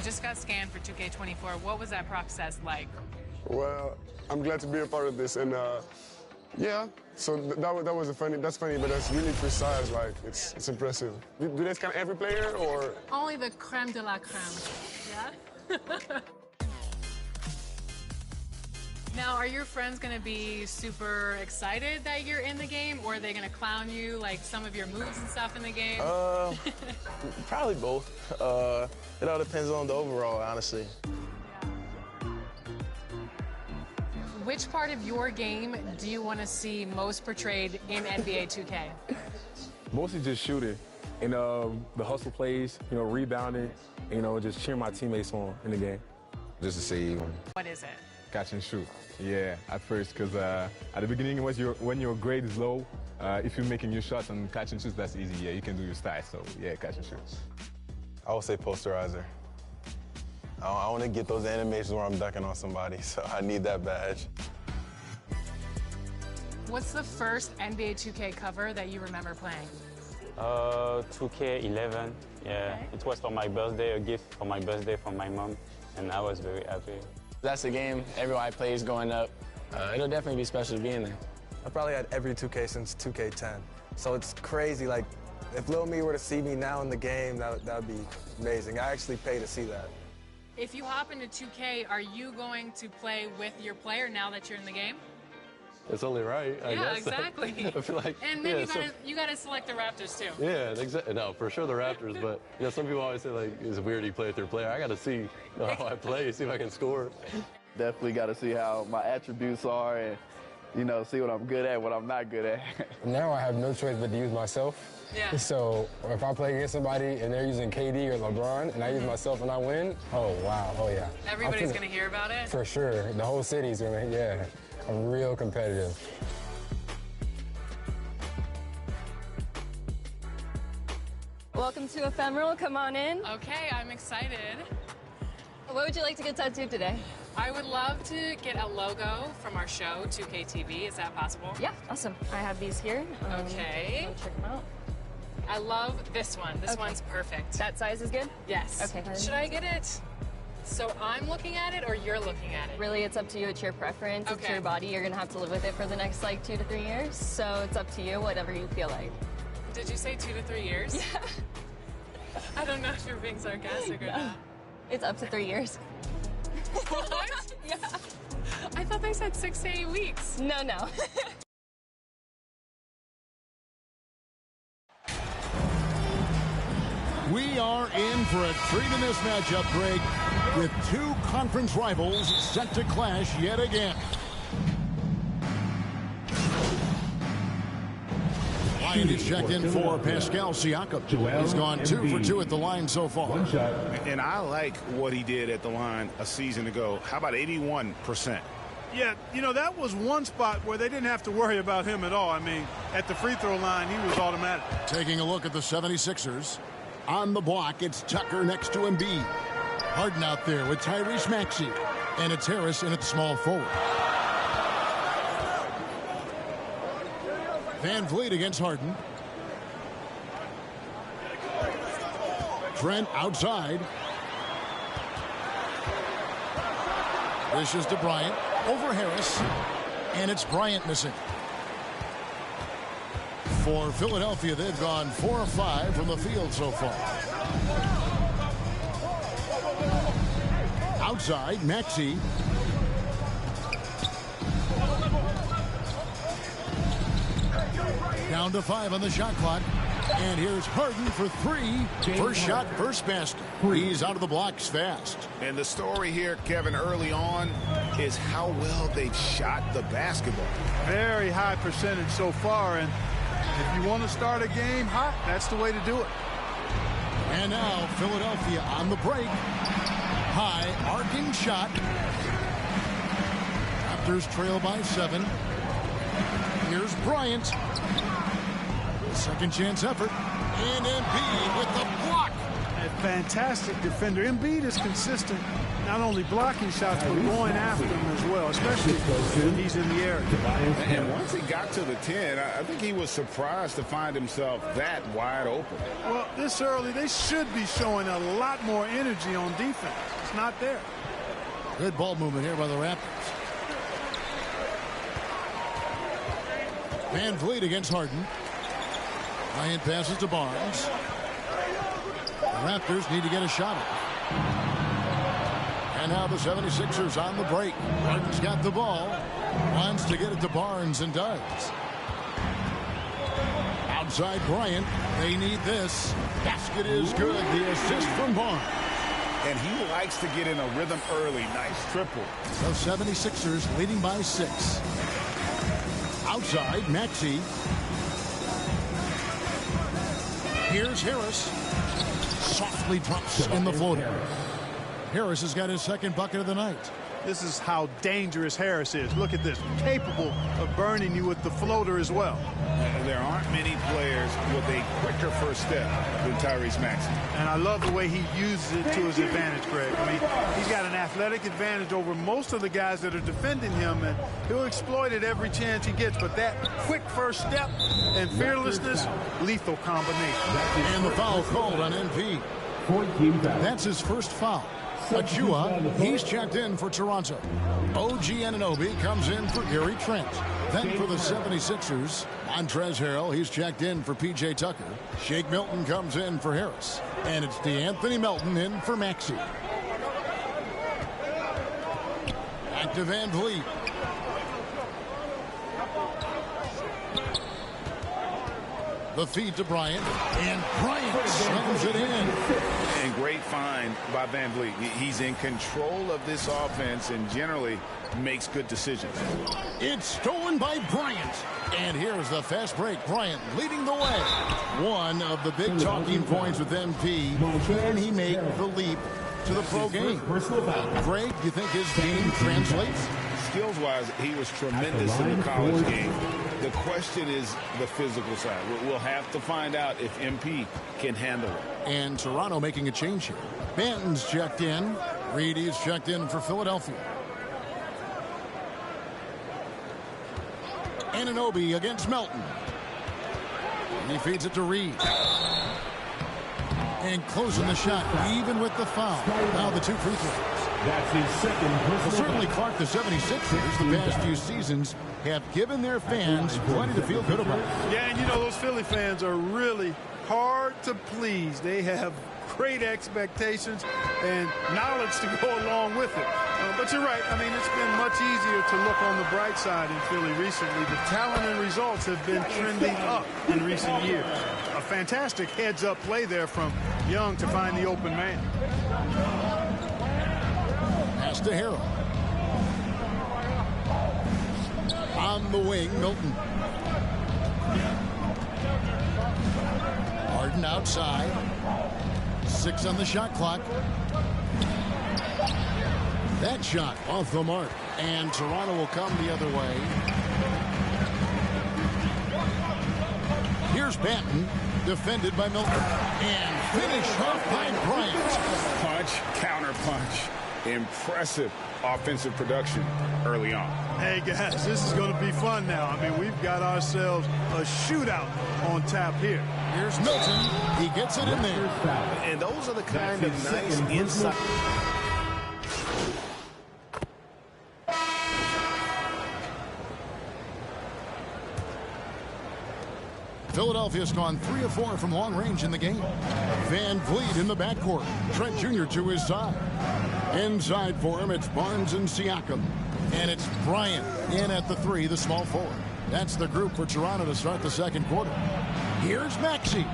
just got scanned for 2K24. What was that process like? Well, I'm glad to be a part of this, and yeah. So that's funny, but that's really precise. Like it's impressive. Do they scan every player or? Only the creme de la creme. Yeah. Now, are your friends going to be super excited that you're in the game, or are they going to clown you, like some of your moves and stuff in the game? Probably both. It all depends on the overall, honestly. Which part of your game do you want to see most portrayed in NBA 2K? Mostly just shooting and the hustle plays, rebounding, just cheering my teammates on in the game. Just to see. What is it? Catch and shoot. Yeah, at first, because at the beginning, when your grade is low, if you're making your shots and catch and shoot, that's easy. Yeah, you can do your style. So yeah, catch and shoot. I would say posterizer. I want to get those animations where I'm dunking on somebody, so I need that badge. What's the first NBA 2K cover that you remember playing? 2K11. Yeah, okay. It was for my birthday, a gift for my birthday from my mom, and I was very happy. That's the game everyone plays growing up. It'll definitely be special to be in there. I probably had every 2K since 2K10. So it's crazy, like, if Lil Me were to see me now in the game, that would be amazing. I actually pay to see that. If you hop into 2K, are you going to play with your player now that you're in the game? It's only right, I guess. Yeah, exactly. I feel like, and then you gotta select the Raptors too. Yeah, exactly. No, for sure the Raptors, but some people always say like, it's weird you play with your player. I gotta see how I play, see if I can score. Definitely gotta see how my attributes are and, see what I'm good at, what I'm not good at. Now I have no choice but to use myself. Yeah. So if I play against somebody and they're using KD or LeBron and I use myself and I win, oh wow, oh yeah. Everybody's gonna hear about it? For sure, the whole city's gonna, yeah. I'm real competitive. Welcome to Ephemeral, come on in. Okay, I'm excited. What would you like to get tattooed today? I would love to get a logo from our show, 2K TV. Is that possible? Yeah, awesome. I have these here. Okay. Check them out. I love this one. This one's perfect. That size is good? Yes. Okay. Should I get it so I'm looking at it or you're looking at it? Really, it's up to you. It's your preference. Okay. It's your body. You're going to have to live with it for the next, 2 to 3 years. So it's up to you, whatever you feel like. Did you say 2 to 3 years? Yeah. I don't know if you're being sarcastic or not. It's up to 3 years. What? Yeah. I thought they said 6 to 8 weeks. No. We are in for a treat in this matchup, Greg, with two conference rivals set to clash yet again. Ryan is checked in for Pascal Siakam. He's gone 2 for 2 at the line so far. And I like what he did at the line a season ago. How about 81%? Yeah, that was one spot where they didn't have to worry about him at all. I mean, at the free throw line, he was automatic. Taking a look at the 76ers. On the block, it's Tucker next to Embiid. Harden out there with Tyrese Maxey. And it's Harris in at small forward. Van Vliet against Harden. Trent outside. Dishes to Bryant. Over Harris. And it's Bryant missing. For Philadelphia, they've gone 4 of 5 from the field so far. Outside, Maxey. Down to 5 on the shot clock. And here's Harden for 3. First shot, first basket. He's out of the blocks fast. And the story here, Kevin, early on is how well they've shot the basketball. Very high percentage so far, and if you want to start a game hot, that's the way to do it. And now Philadelphia on the break. High arcing shot. Raptors trail by 7. Here's Bryant. Second chance effort. And Embiid with the block. A fantastic defender. Embiid is consistent, not only blocking shots, but going after them as well, especially when he's in the area. And once he got to the 10, I think he was surprised to find himself that wide open. Well, this early, they should be showing a lot more energy on defense. It's not there. Good ball movement here by the Raptors. Van Vliet against Harden. Bryant passes to Barnes. The Raptors need to get a shot off. And now the 76ers on the break. Harden's got the ball. Wants to get it to Barnes and does. Outside Bryant. They need this. Basket is good. The assist from Barnes. And he likes to get in a rhythm early. Nice triple. The 76ers leading by 6. Outside, Maxey. Here's Harris. Softly drops in the floater. Harris has got his second bucket of the night. This is how dangerous Harris is. Look at this. Capable of burning you with the floater as well. There aren't many players with a quicker first step than Tyrese Maxey. And I love the way he uses it to his advantage, Greg. I mean, he's got an athletic advantage over most of the guys that are defending him, and he'll exploit it every chance he gets. But that quick first step and fearlessness, lethal combination. And the foul called on MP. That's his first foul. Achua, he's checked in for Toronto. OG Anunoby comes in for Gary Trent. Then for the 76ers, Montrezl Harrell, he's checked in for P.J. Tucker. Shake Milton comes in for Harris. And it's DeAnthony Melton in for Maxey. Back to Van Vliet. The feed to Bryant, and Bryant slams it in. And great find by Van Vliet. He's in control of this offense and generally makes good decisions. It's stolen by Bryant. And here's the fast break. Bryant leading the way. One of the big talking points with MP. Can he make the leap to the pro game? Greg, do you think his game translates? Skills-wise, he was tremendous in the college game. The question is the physical side. We'll have to find out if MP can handle it. And Toronto making a change here. Banton's checked in. Reedy's checked in for Philadelphia. Anunoby against Melton. He feeds it to Reed. And closing the shot, even with the foul. Now the 2 free throws. That's his second. Well, certainly, Clark, the 76ers, the past few seasons, have given their fans plenty to feel good about. Yeah, and you know, those Philly fans are really hard to please. They have great expectations and knowledge to go along with it. But you're right. I mean, it's been much easier to look on the bright side in Philly recently. The talent and results have been trending up in recent years. A fantastic heads-up play there from Young to find the open man. Pass to Harrell. On the wing, Milton. Harden outside. 6 on the shot clock. That shot off the mark. And Toronto will come the other way. Here's Banton, defended by Milton. And finished off by Bryant. Punch, counter punch. Impressive offensive production early on. Hey, guys, this is going to be fun now. I mean, we've got ourselves a shootout on tap here. Here's Milton. He gets it in there. And those are the kind of nice inside. Philadelphia's gone 3 of 4 from long range in the game. Van Vliet in the backcourt. Trent Jr. to his side. Inside for him, it's Barnes and Siakam. And it's Bryant in at the 3, the small forward. That's the group for Toronto to start the second quarter. Here's Maxey.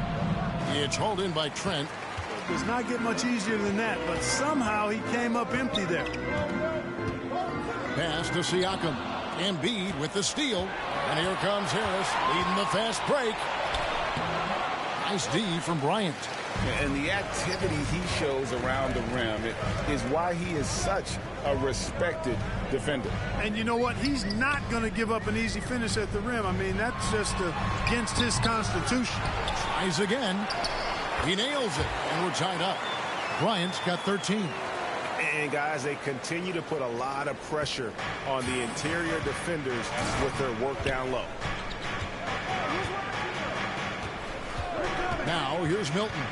It's hauled in by Trent. It does not get much easier than that, but somehow he came up empty there. Pass to Siakam. Embiid with the steal. And here comes Harris leading the fast break. Nice D from Bryant. And the activity he shows around the rim is why he is such a respected defender. And you know what? He's not going to give up an easy finish at the rim. I mean, that's just against his constitution. Tries again. He nails it, and we're tied up. Bryant's got 13. And, guys, they continue to put a lot of pressure on the interior defenders with their work down low. Now, here's Milton.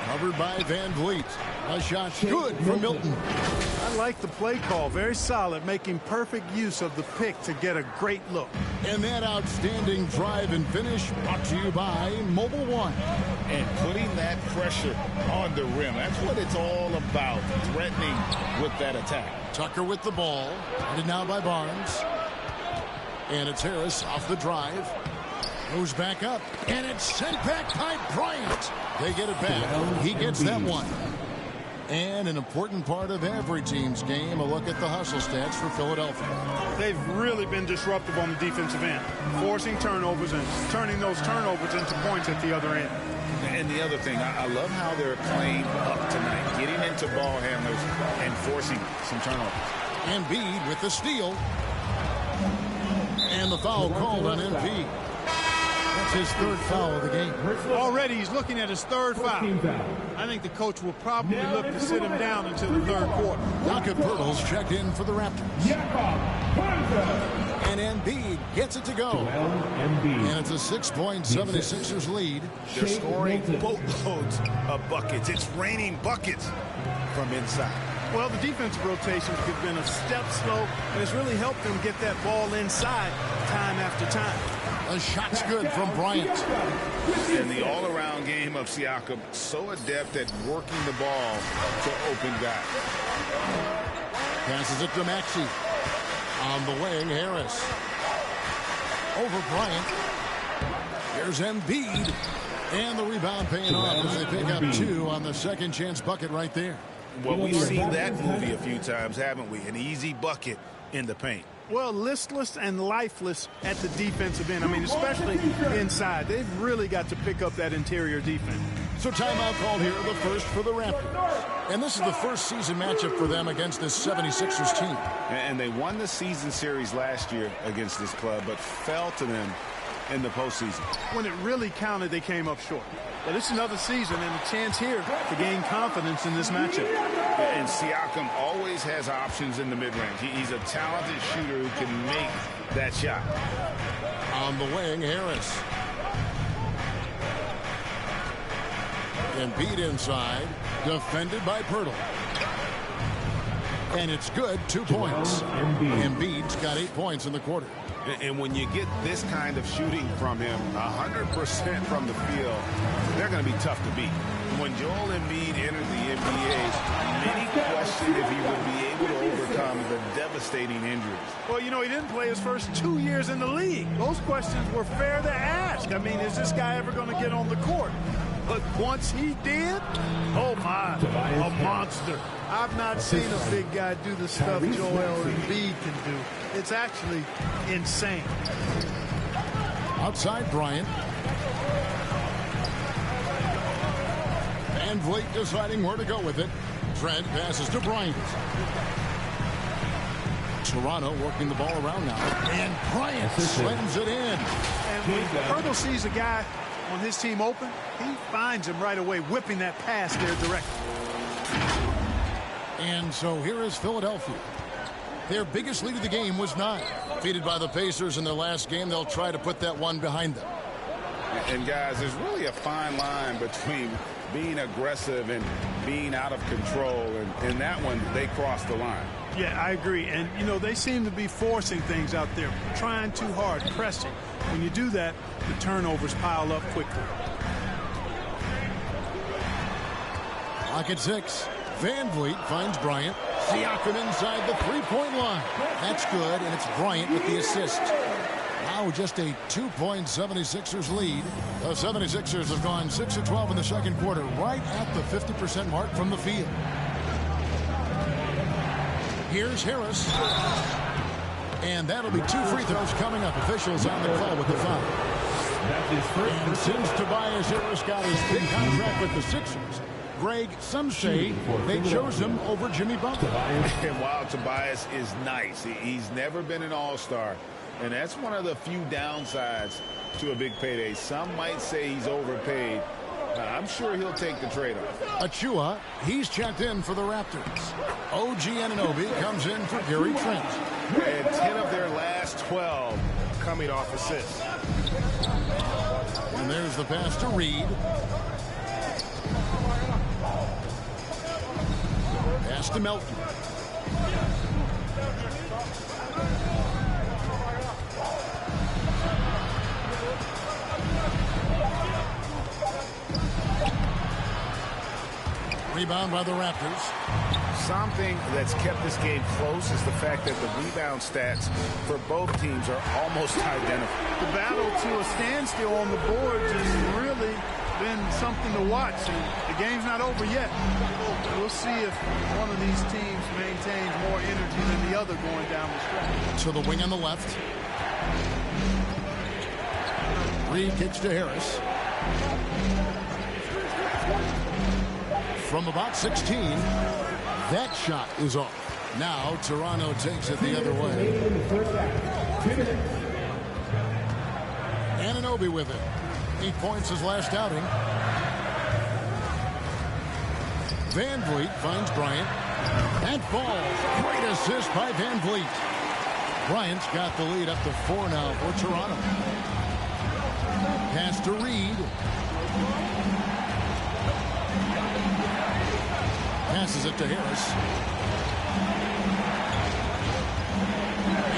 Covered by Van Vliet. A shot good from Milton. I like the play call. Very solid, making perfect use of the pick to get a great look. And that outstanding drive and finish brought to you by Mobile One. And putting that pressure on the rim. That's what it's all about, threatening with that attack. Tucker with the ball. Headed now by Barnes. And it's Harris off the drive. Goes back up. And it's sent back by Bryant. They get it back. He gets that one. And an important part of every team's game, a look at the hustle stats for Philadelphia. They've really been disruptive on the defensive end, forcing turnovers and turning those turnovers into points at the other end. And the other thing, I love how they're playing up tonight, getting into ball handlers and forcing some turnovers. Embiid with the steal. And the foul called on Embiid. That's his third foul of the game. Already he's looking at his third foul. I think the coach will probably look to sit him down until the third quarter. Jakob Poeltl's checked in for the Raptors. And Embiid gets it to go. And it's a 6-point 76ers lead. They're scoring boatloads of buckets. It's raining buckets from inside. Well, the defensive rotations have been a step slow, and it's really helped them get that ball inside time after time. The shot's good from Bryant. And the all-around game of Siakam, so adept at working the ball to open guys. Passes it to Maxey. On the wing, Harris. Over Bryant. Here's Embiid. And the rebound paying off as they pick up 2 on the second chance bucket right there. Well, we've seen that movie a few times, haven't we? An easy bucket in the paint. Well, listless and lifeless at the defensive end. I mean, especially inside. They've really got to pick up that interior defense. So timeout called here, the first for the Raptors. And this is the first season matchup for them against this 76ers team. And they won the season series last year against this club, but fell to them in the postseason. When it really counted, they came up short. But it's another season and a chance here to gain confidence in this matchup. And Siakam always has options in the mid-range. He's a talented shooter who can make that shot. On the wing, Harris. Embiid inside, defended by Poeltl. And it's good, 2 points. Embiid's got 8 points in the quarter. And when you get this kind of shooting from him, 100% from the field, they're going to be tough to beat. When Joel Embiid entered the NBA, many questioned if he would be able to overcome the devastating injuries. Well, you know, he didn't play his first 2 years in the league. Those questions were fair to ask. I mean, is this guy ever going to get on the court? But once he did, oh my, a monster. I've not seen a big guy do the stuff Joel Embiid can do. It's actually insane. Outside Bryant. Van Vliet deciding where to go with it. Trent passes to Bryant. Toronto working the ball around now. And Bryant slams it in. And when Poeltl sees a guy on his team open, he finds him right away, whipping that pass there directly. And so here is Philadelphia. Their biggest lead of the game was 9. Defeated by the Pacers in their last game, they'll try to put that one behind them. And guys, there's really a fine line between being aggressive and being out of control. And in that one, they crossed the line. Yeah, I agree. And, you know, they seem to be forcing things out there, trying too hard, pressing. When you do that, the turnovers pile up quickly. Clock at 6. Van Vliet finds Bryant. Siakam inside the three-point line. That's good, and it's Bryant with the assist. Now just a 2-point 76ers lead. The 76ers have gone 6 of 12 in the second quarter, right at the 50% mark from the field. Here's Harris. And that'll be 2 free throws coming up. Officials on the call with the foul. And since Tobias Harris got his big contract with the Sixers, Greg, some say they chose him over Jimmy Butler. And while Tobias is nice, he's never been an all-star. And that's one of the few downsides to a big payday. Some might say he's overpaid. I'm sure he'll take the trade-off. Achua, he's checked in for the Raptors. OG Anunoby comes in for Gary Trent. And 10 of their last 12 coming off assists. And there's the pass to Reed. Pass to Melton. Rebound by the Raptors. Something that's kept this game close is the fact that the rebound stats for both teams are almost identical. The battle to a standstill on the boards has really been something to watch. And the game's not over yet. We'll see if one of these teams maintains more energy than the other going down the stretch. To the wing on the left. Reed kicks to Harris. From about 16, that shot is off. Now Toronto takes it the other way. Anunoby with it. 8 points his last outing. Van Vliet finds Bryant. And falls. Great assist by Van Vliet. Bryant's got the lead up to 4 now for Toronto. Pass to Reed. Passes it to Harris.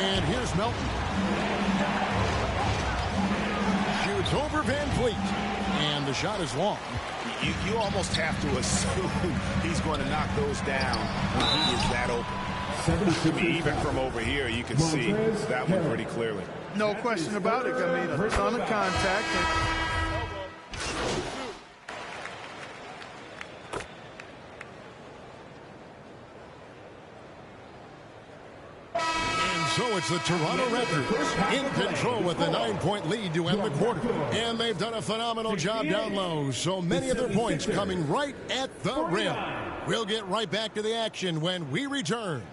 And here's Melton. Shoots over Van Vliet. And the shot is long. You almost have to assume he's going to knock those down when he is that open. Even from over here, you can see that one pretty clearly. No question about it. I mean, a ton of contact. So it's the Toronto Raptors in control with a 9-point lead to end the quarter. And they've done a phenomenal job down low. So many of their points coming right at the rim. We'll get right back to the action when we return.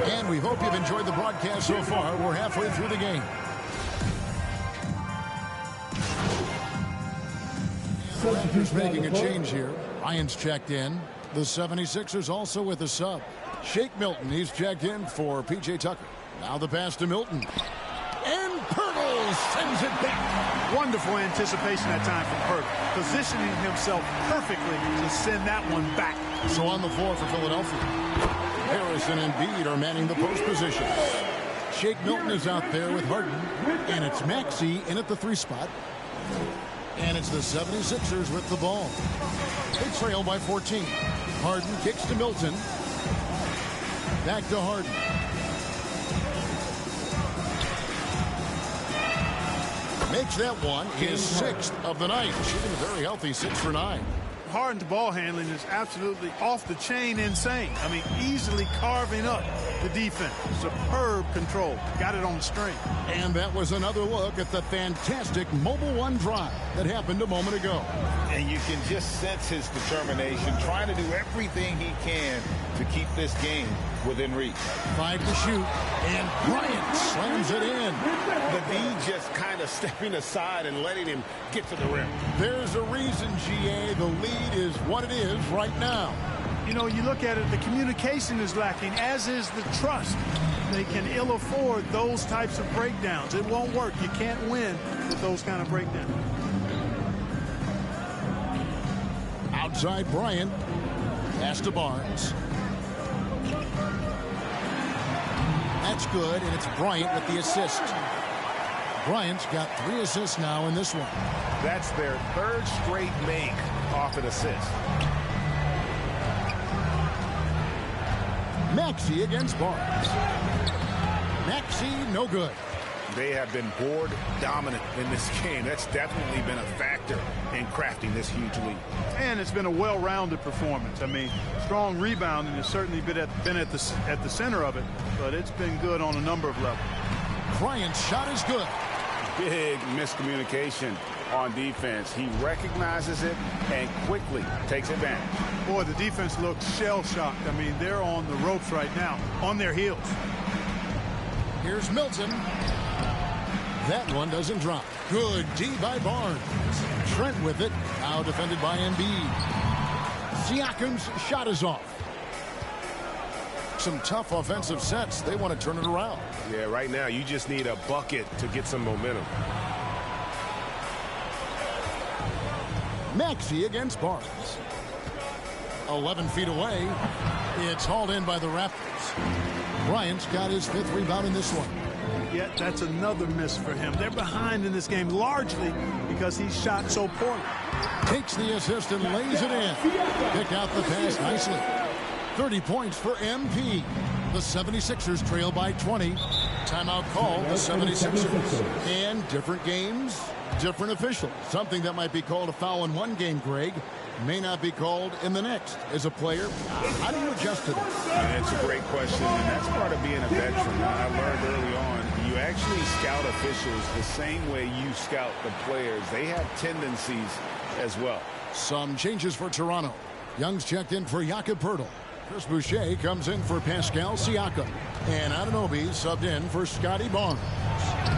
And we hope you've enjoyed the broadcast so far. We're halfway through the game. The Raptors making a change here. Ryan's checked in. The 76ers also with a sub. Shake Milton, he's checked in for P.J. Tucker. Now the pass to Milton. And Pirtle sends it back. Wonderful anticipation that time from Pirtle. Positioning himself perfectly to send that one back. So on the floor for Philadelphia. Harris and Embiid are manning the post position. Shake Milton is out there with Harden. And it's Maxey in at the 3 spot. And it's the 76ers with the ball. They trail by 14. Harden kicks to Milton. Back to Harden. Makes that one his 6th of the night. Shooting a very healthy 6 for 9. Harden's ball handling is absolutely off the chain insane. I mean, easily carving up the defense. Superb control. Got it on the string. And that was another look at the fantastic Mobile One drive that happened a moment ago. And you can just sense his determination, trying to do everything he can to keep this game within reach. 5 to shoot, and Bryant slams it in. The D just kind of stepping aside and letting him get to the rim. There's a reason, GA, the lead is what it is right now. You know, you look at it, the communication is lacking, as is the trust. They can ill afford those types of breakdowns. It won't work. You can't win with those kind of breakdowns. Outside Bryant. Pass to Barnes. That's good, and it's Bryant with the assist. Bryant's got 3 assists now in this one. That's their 3rd straight make off an assist. Maxey against Barnes. Maxey, no good. They have been board dominant in this game. That's definitely been a factor in crafting this huge lead. And it's been a well-rounded performance. I mean, strong rebounding has certainly been at the center of it, but it's been good on a number of levels. Bryant's shot is good. Big miscommunication on defense. He recognizes it and quickly takes advantage. Boy, the defense looks shell-shocked. I mean, they're on the ropes right now, on their heels. Here's Milton. That one doesn't drop. Good D by Barnes. Trent with it. Now defended by Embiid. Siakam's shot is off. Some tough offensive sets. They want to turn it around. Yeah, right now you just need a bucket to get some momentum. Maxey against Barnes. 11 feet away. It's hauled in by the Raptors. Bryant's got his 5th rebound in this one. Yet that's another miss for him. They're behind in this game largely because he shot so poorly. Takes the assist and lays it in. Pick out the pass nicely. 30 points for MP. The 76ers trail by 20. Timeout called the 76ers. And different games, different officials. Something that might be called a foul in one game, Greg, may not be called in the next. As a player, how do you adjust to this? It's a great question, and that's part of being a veteran. I learned early on, you actually scout officials the same way you scout the players. They have tendencies as well. Some changes for Toronto. Young's checked in for Jakob Poeltl. Chris Boucher comes in for Pascal Siakam. And Anunoby subbed in for Scotty Barnes.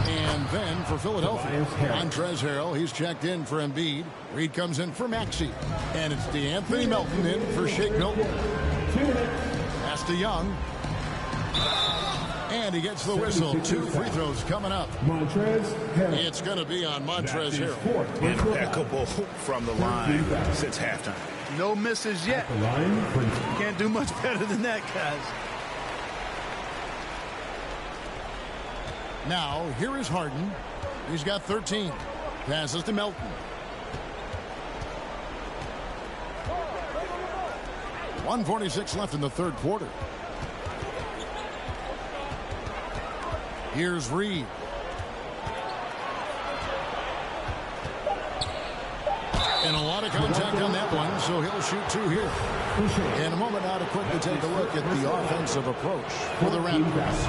And then for Philadelphia, Montrezl Harrell, he's checked in for Embiid. Reed comes in for Maxey. And it's DeAnthony Melton in for Shake Milton. Pass to Young. And he gets the whistle. 2 free throws coming up. It's going to be on Montrezl Harrell. Impeccable from the line since halftime. No misses yet. Can't do much better than that, guys. Now, here is Harden. He's got 13. Passes to Melton. 1:46 left in the third quarter. Here's Reed. And a lot of contact on that one, so he'll shoot 2 here. In a moment now to quickly take a look at the offensive approach for the Raptors.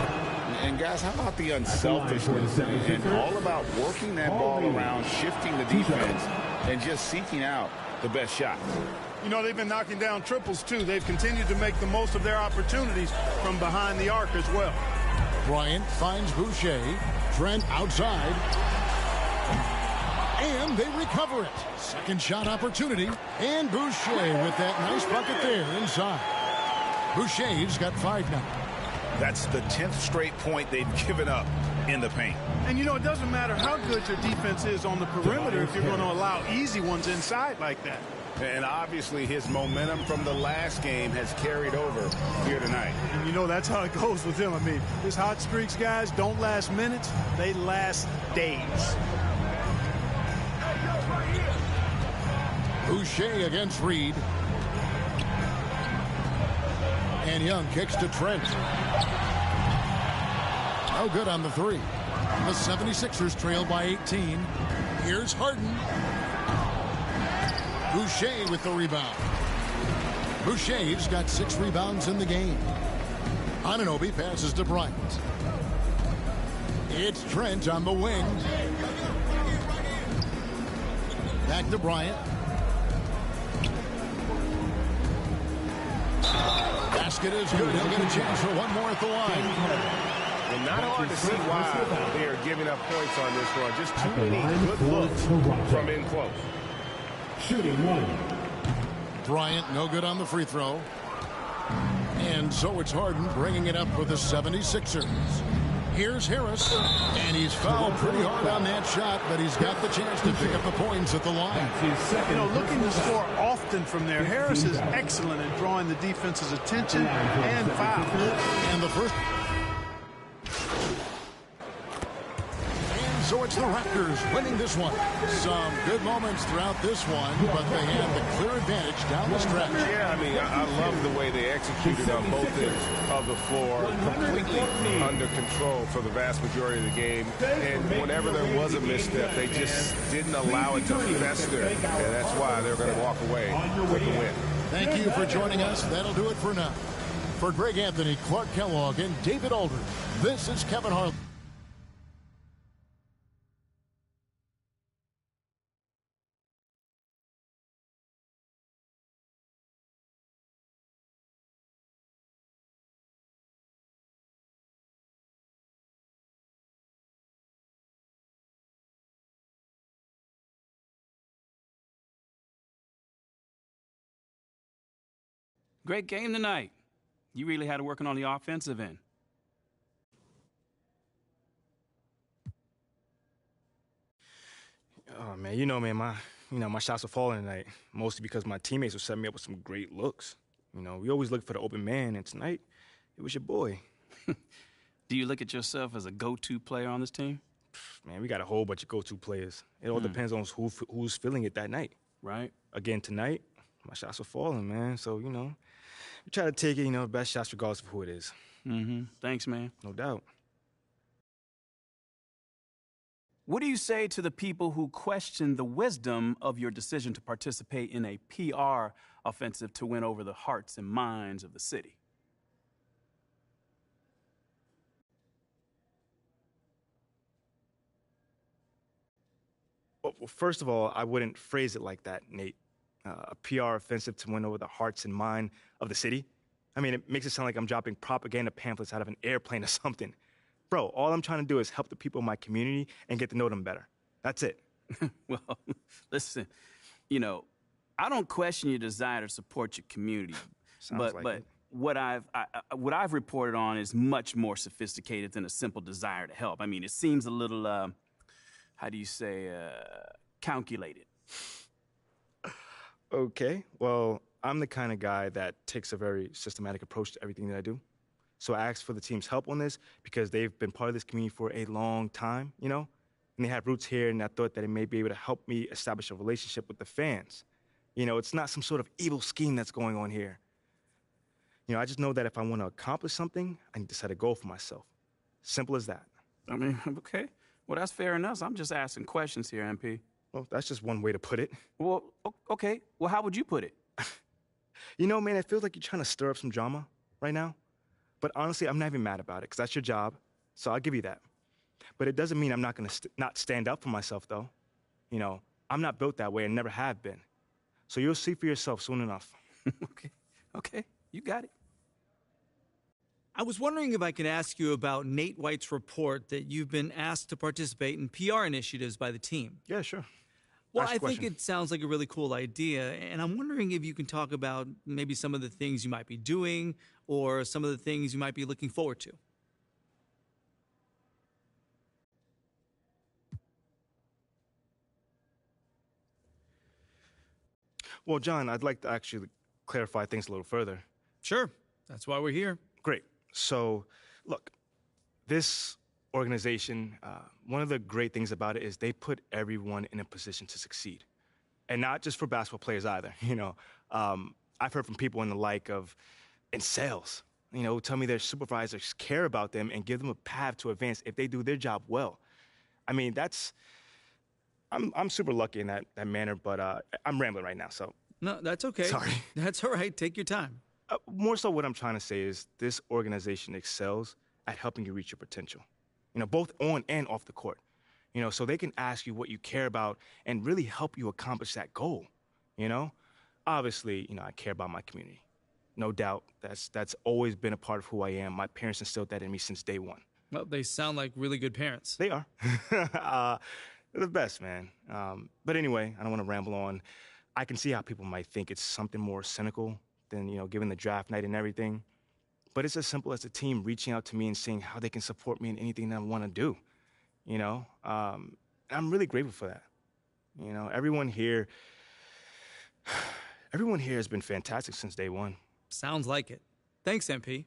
And guys, how about the unselfishness and all about working that ball around, shifting the defense, and just seeking out the best shot. You know, they've been knocking down triples, too. They've continued to make the most of their opportunities from behind the arc as well. Bryant finds Boucher. Trent outside. And they recover it. Second shot opportunity. And Boucher with that nice bucket there inside. Boucher's got 5 now. That's the 10th straight point they've given up in the paint. And, you know, it doesn't matter how good your defense is on the perimeter if you're going to allow easy ones inside like that. And obviously his momentum from the last game has carried over here tonight. And, you know, that's how it goes with him. I mean, his hot streaks, guys, don't last minutes. They last days. Boucher against Reed. And Young kicks to Trent. No good on the 3. The 76ers trail by 18. Here's Harden. Boucher with the rebound. Boucher's got 6 rebounds in the game. Anunoby passes to Bryant. It's Trent on the wing. Back to Bryant. Basket is good. He'll get a chance for one more at the line. Well, not hard to see why they are giving up points on this one. Just too many good looks from in close. Shooting 1. Bryant no good on the free throw. And so it's Harden bringing it up for the 76ers. Here's Harris, and he's fouled pretty hard on that shot, but he's got the chance to pick up the points at the line. You know, looking to score often from there. Harris is excellent at drawing the defense's attention and foul. And the first. And so it's the Raptors winning this one. Some good moments throughout this one, but they had the clear advantage down the stretch. Yeah, I mean, I love the way they executed on both ends of the floor, completely under control for the vast majority of the game. And whenever there was a misstep, they just didn't allow it to fester. And that's why they're going to walk away with the win. Thank you for joining us. That'll do it for now. For Greg Anthony, Clark Kellogg, and David Aldridge, this is Kevin Harlan. Great game tonight. You really had it working on the offensive end. Oh man, my shots were falling tonight, mostly because my teammates were setting me up with some great looks. We always look for the open man, and tonight it was your boy. Do you look at yourself as a go-to player on this team? Man, we got a whole bunch of go-to players. It all depends on who's feeling it that night. Right. Again, tonight, my shots were falling, man. So, we try to take it, best shots regardless of who it is. Thanks, man. No doubt. What do you say to the people who question the wisdom of your decision to participate in a PR offensive to win over the hearts and minds of the city? Well, first of all, I wouldn't phrase it like that, Nate. A PR offensive to win over the hearts and mind of the city? I mean, it makes it sound like I'm dropping propaganda pamphlets out of an airplane or something. Bro, all I'm trying to do is help the people in my community and get to know them better. That's it. Well, listen, I don't question your desire to support your community. but it. what I've reported on is much more sophisticated than a simple desire to help. I mean, it seems a little, how do you say, calculated. Okay, well, I'm the kind of guy that takes a very systematic approach to everything that I do. So I asked for the team's help on this because they've been part of this community for a long time, and they have roots here, and I thought that it may be able to help me establish a relationship with the fans. It's not some sort of evil scheme that's going on here. I just know that if I want to accomplish something, I need to set a goal for myself. Simple as that. I mean, okay. Well, that's fair enough. I'm just asking questions here, MP. Well, that's just one way to put it. Well, okay. Well, how would you put it? Man, it feels like you're trying to stir up some drama right now. But honestly, I'm not even mad about it, because that's your job, so I'll give you that. But it doesn't mean I'm not going to not stand up for myself, though. I'm not built that way and never have been. So you'll see for yourself soon enough. Okay, you got it. I was wondering if I could ask you about Nate White's report that you've been asked to participate in PR initiatives by the team. Yeah, sure. Well, I think it sounds like a really cool idea, and I'm wondering if you can talk about maybe some of the things you might be doing or some of the things you might be looking forward to. Well, John, I'd like to actually clarify things a little further. Sure. That's why we're here. Great. So, look, this organization, one of the great things about it is they put everyone in a position to succeed. And not just for basketball players either. I've heard from people in sales, who tell me their supervisors care about them and give them a path to advance if they do their job well. I mean, I'm super lucky in that manner, but I'm rambling right now, so. No, that's okay. Sorry. That's all right. Take your time. More so what I'm trying to say is this organization excels at helping you reach your potential, both on and off the court, so they can ask you what you care about and really help you accomplish that goal, Obviously, I care about my community. No doubt, that's always been a part of who I am. My parents instilled that in me since day one. Well, they sound like really good parents. They are. They're the best, man. But anyway, I don't want to ramble on. I can see how people might think it's something more cynical than, given the draft night and everything. But it's as simple as the team reaching out to me and seeing how they can support me in anything that I want to do, I'm really grateful for that. Everyone here has been fantastic since day one. Sounds like it. Thanks, MP.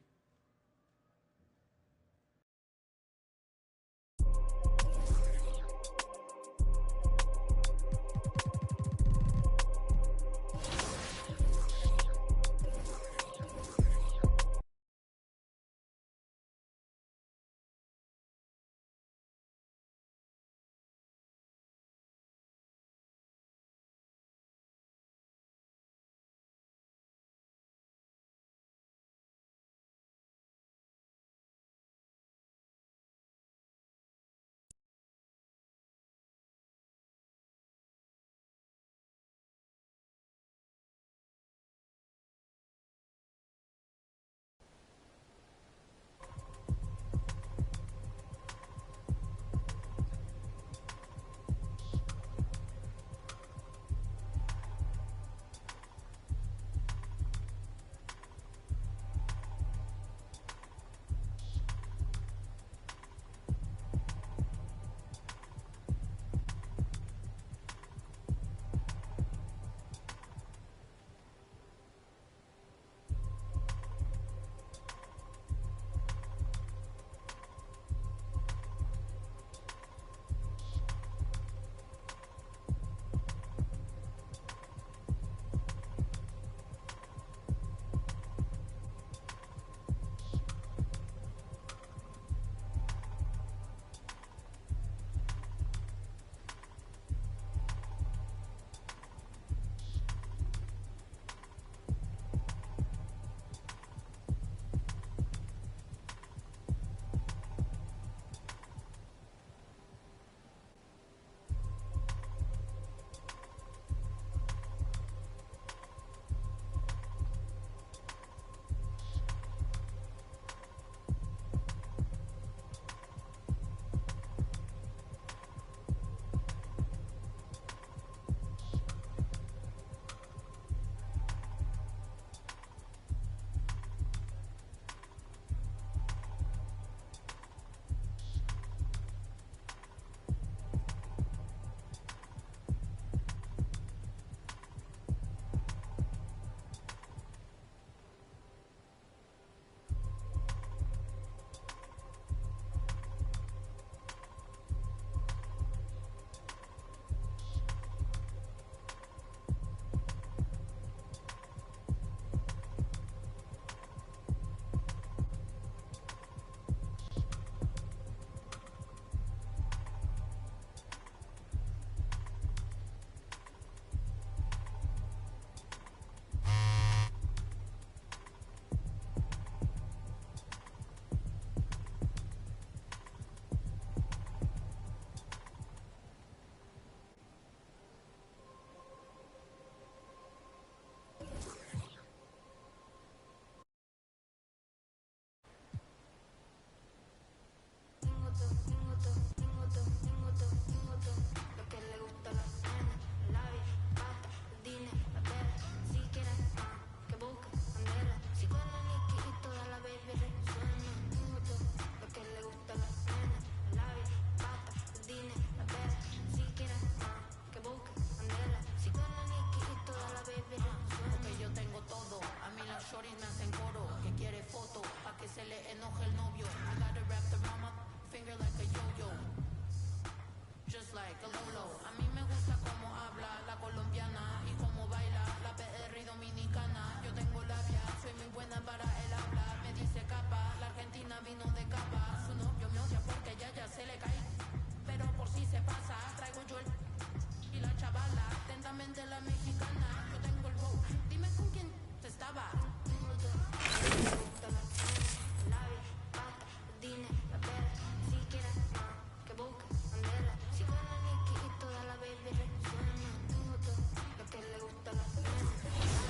se le enoja el novio. I gotta wrap the mama finger like a yo-yo. Just like a Lolo. A mí me gusta cómo habla la colombiana y cómo baila la PR dominicana. Yo tengo labia, soy muy buena para el habla. Me dice capa, la Argentina vino de capa. Su novio me odia porque ya se le cae. Pero por si se pasa, traigo yo el... Y la chavala, atentamente la mexicana. Yo tengo el bow. Dime con quién te estaba. Dine, la perra, si quieres más, que busque, bandera. Si con la Nicky y toda la baby resuena. Tengo todo lo que le gusta a la pena.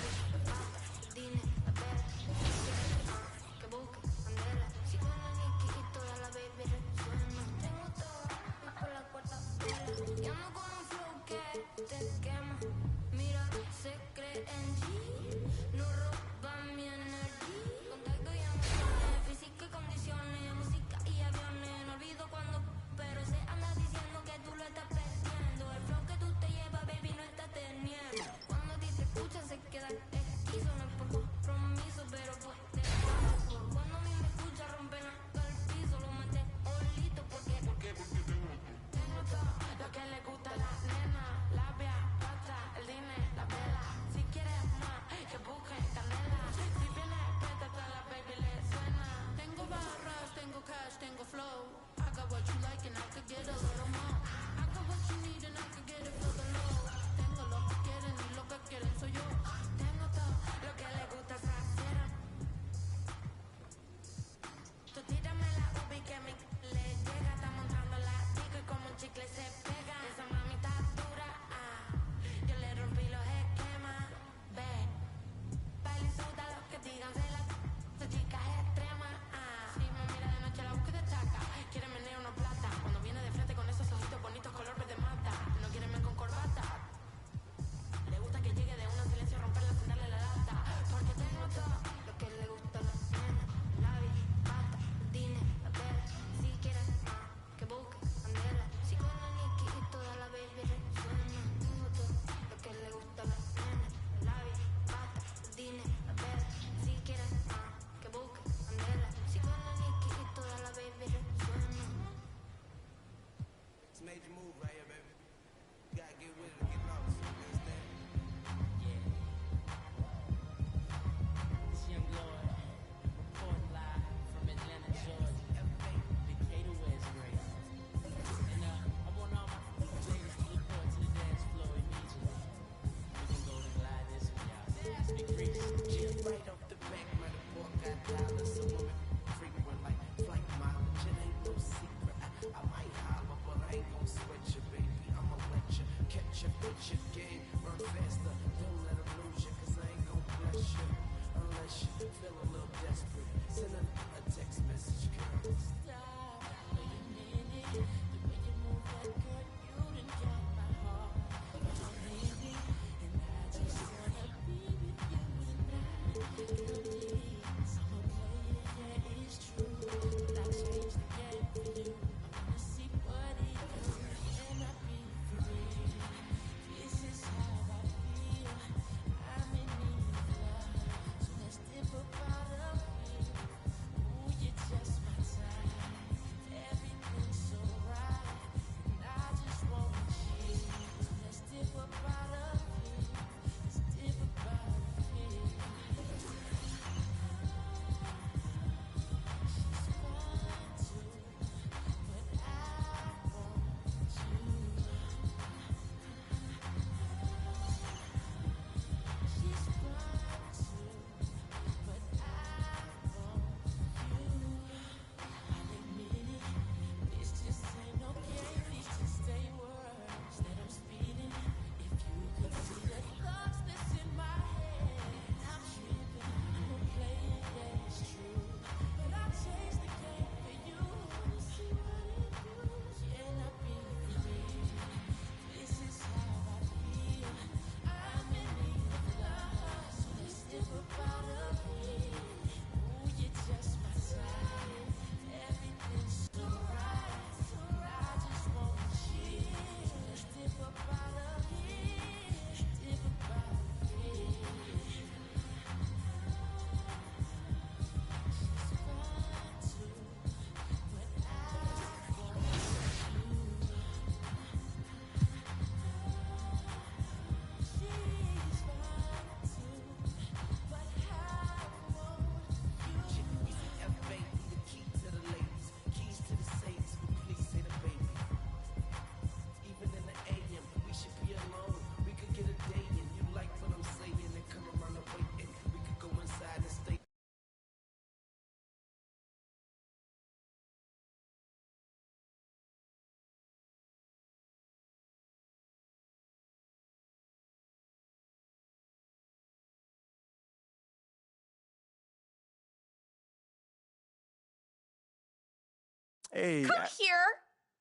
Hey. Come here.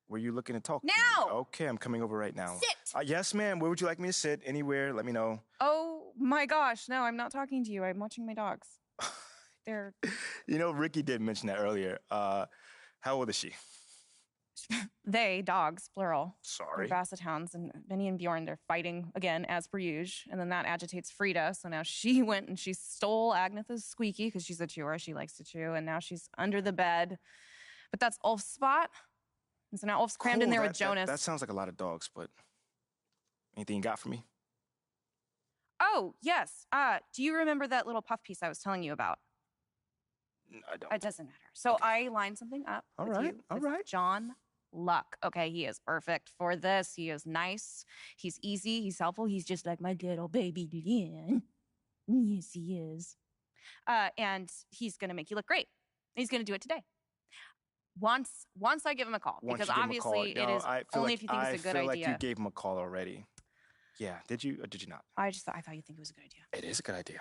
Were you looking to talk? Now. Okay, I'm coming over right now. Sit. Yes, ma'am. Where would you like me to sit? Anywhere. Let me know. Oh my gosh. No, I'm not talking to you. I'm watching my dogs. They're. You know, Ricky did mention that earlier. How old is she? They, dogs, plural. Sorry. They're Basset Hounds, and Benny and Bjorn, they're fighting again, as per usual. And then that agitates Frida, so now she went and she stole Agnetha's squeaky, because she's a chewer, she likes to chew, and now she's under the bed. But that's Ulf's spot. And so now Ulf's crammed in there with Jonas. That sounds like a lot of dogs, but anything you got for me? Oh, yes. Do you remember that little puff piece I was telling you about? I don't. It doesn't matter. So I lined something up with John Luck. Okay, he is perfect for this. He is nice. He's easy. He's helpful. He's just like my little baby Lynn. Yes, he is. And he's going to make you look great. He's going to do it today. Once I give him a call. Because obviously it is only if you think it's a good idea. I feel like you gave him a call already. Yeah, did you or did you not? I thought you think it was a good idea. It is a good idea.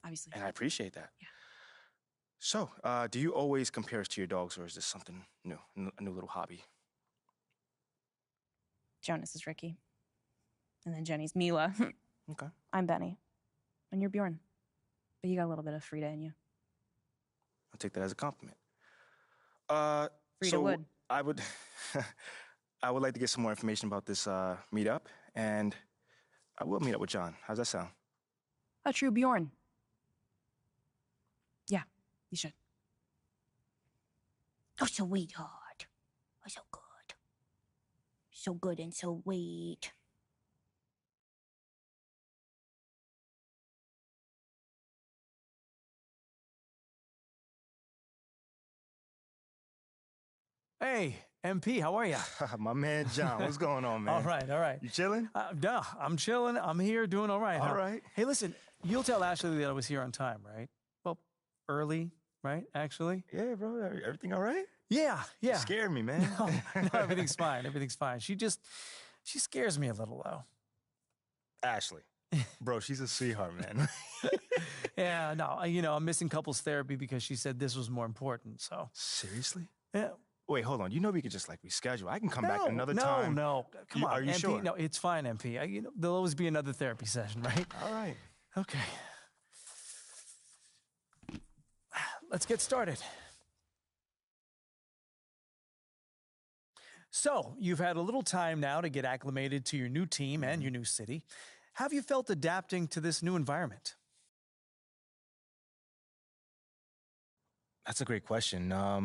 Obviously. And I appreciate that. Yeah. So, do you always compare us to your dogs, or is this something new, a new little hobby? Jonas is Ricky. And then Jenny's Mila. Okay. I'm Benny. And you're Bjorn. But you got a little bit of Frida in you. I'll take that as a compliment. Frida would. I would like to get some more information about this meetup, and I will meet up with John. How's that sound? A true Bjorn. Yeah, you should. Oh, sweetheart. Oh, so good. So good and so sweet. Hey, MP, how are you? My man John, what's going on, man? All right. You chilling? No, I'm chilling. I'm here doing all right. All right. Hey, listen, you'll tell Ashley that I was here on time, right? Well, early, right, actually? Yeah, bro. Everything all right? Yeah. You scared me, man. No, everything's fine. Everything's fine. She scares me a little, though. Ashley. Bro, she's a sweetheart, man. Yeah, no, I'm missing couples therapy because she said this was more important, so. Seriously? Yeah. Wait, hold on. You know we could just reschedule. I can come back another time. No. Come on, Are you MP, sure? No, it's fine, MP. There'll always be another therapy session, right? All right. Okay. Let's get started. So, you've had a little time now to get acclimated to your new team and your new city. How have you felt adapting to this new environment? That's a great question. I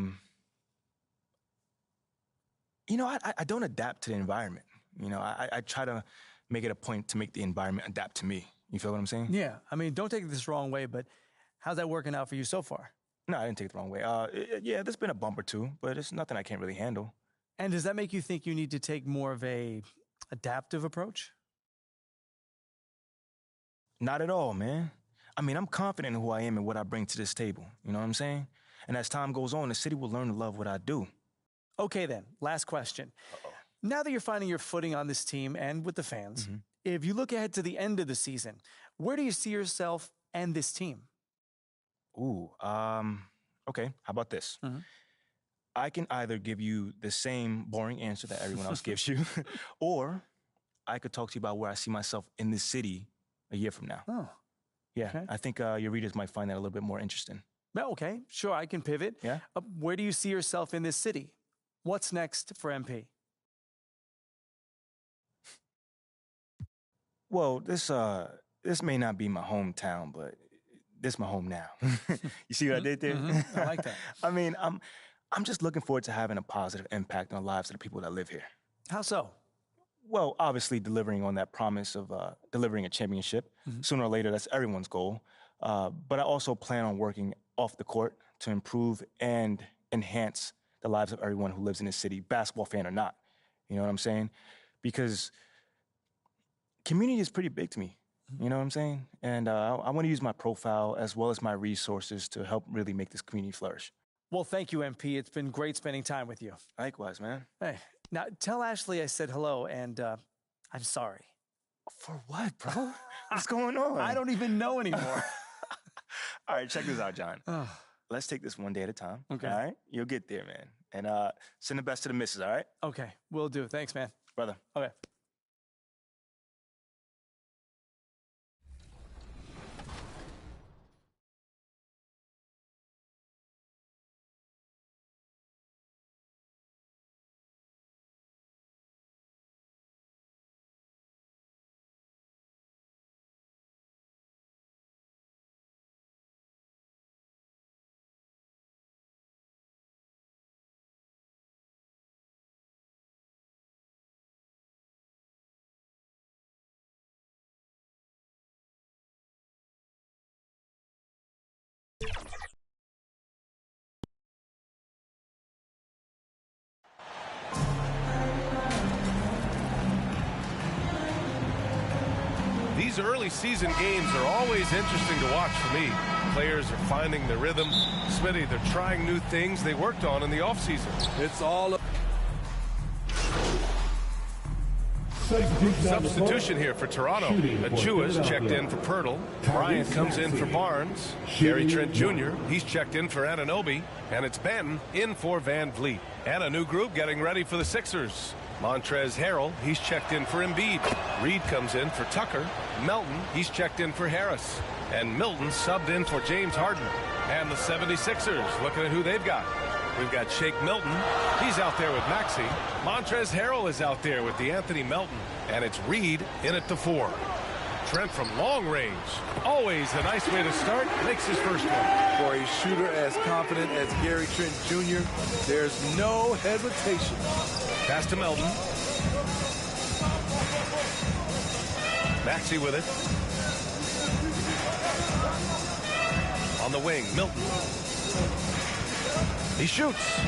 don't adapt to the environment. I try to make it a point to make the environment adapt to me. You feel what I'm saying? Yeah. Don't take this the wrong way, but how's that working out for you so far? No, I didn't take it the wrong way. Yeah, there's been a bump or two, but it's nothing I can't really handle. And does that make you think you need to take more of a adaptive approach? Not at all, man. I'm confident in who I am and what I bring to this table. You know what I'm saying? And as time goes on, the city will learn to love what I do. Okay, then. Last question. Now that you're finding your footing on this team and with the fans, if you look ahead to the end of the season, where do you see yourself and this team? Ooh, okay. How about this? I can either give you the same boring answer that everyone else gives you, or I could talk to you about where I see myself in this city a year from now. Oh. Yeah, Okay. I think your readers might find that a little bit more interesting. Well, okay, sure, I can pivot. Yeah? Where do you see yourself in this city? What's next for MP? Well, this may not be my hometown, but this is my home now. You see what I did there? I like that. I'm just looking forward to having a positive impact on the lives of the people that live here. How so? Well, obviously delivering on that promise of delivering a championship. Sooner or later, that's everyone's goal. But I also plan on working off the court to improve and enhance the lives of everyone who lives in this city, basketball fan or not. You know what I'm saying? Because community is pretty big to me. You know what I'm saying? And I want to use my profile as well as my resources to help really make this community flourish. Well, thank you, MP. It's been great spending time with you. Likewise, man. Hey, now tell Ashley I said hello, and I'm sorry. For what, bro? What's going on? I don't even know anymore. All right, check this out, John. let's take this one day at a time. Okay. All right? You'll get there, man. And send the best to the missus, all right? Okay, will do. Thanks, man. Brother. Okay. These early season games are always interesting to watch for me. Players are finding their rhythm. Smitty, they're trying new things they worked on in the offseason. It's all Substitution here for Toronto. Achua's checked in for Pirtle. Bryant comes in for Barnes. Gary Trent Jr., he's checked in for Anunoby. And it's Benton in for Van Vliet. And a new group getting ready for the Sixers. Montrezl Harrell, he's checked in for Embiid. Reed comes in for Tucker. Melton, he's checked in for Harris. And Milton subbed in for James Harden. And the 76ers, looking at who they've got. We've got Shake Milton. He's out there with Maxey. Montrezl Harrell is out there with DeAnthony Melton. And it's Reed in at the 4. Trent from long range. Always a nice way to start. Makes his first one. For a shooter as confident as Gary Trent Jr., there's no hesitation. Pass to Melton. Maxey with it. On the wing, Milton. He shoots.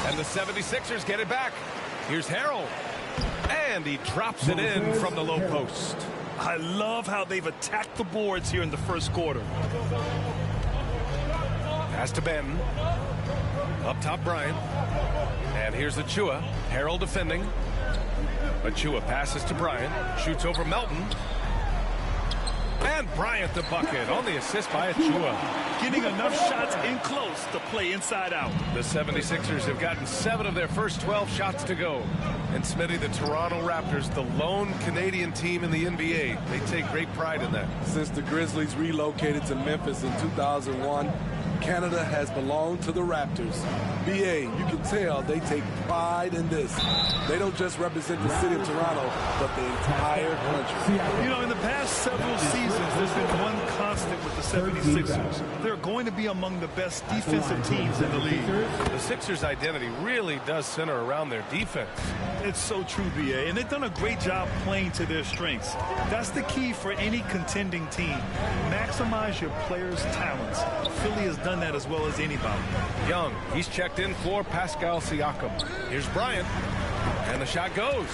And the 76ers get it back. Here's Harrell. And he drops it in from the low post. I love how they've attacked the boards here in the first quarter. Pass to Benton. Up top, Bryant. And here's Achua. Harrell defending. Achua passes to Bryant. Shoots over Melton. And Bryant the bucket on the assist by Achua. Getting enough shots in close to play inside out. The 76ers have gotten 7 of their first 12 shots to go. And Smitty, the Toronto Raptors, the lone Canadian team in the NBA. They take great pride in that. Since the Grizzlies relocated to Memphis in 2001, Canada has belonged to the Raptors. BA, you can tell they take pride in this. They don't just represent the city of Toronto, but the entire country. You know, in the past several seasons, there's been one constant with the 76ers. They're going to be among the best defensive teams in the league. The Sixers' identity really does center around their defense. It's so true, BA, and they've done a great job playing to their strengths. That's the key for any contending team. Maximize your players' talents. Philly has done that as well as anybody. Young, he's checked in for Pascal Siakam. Here's Bryant, and the shot goes.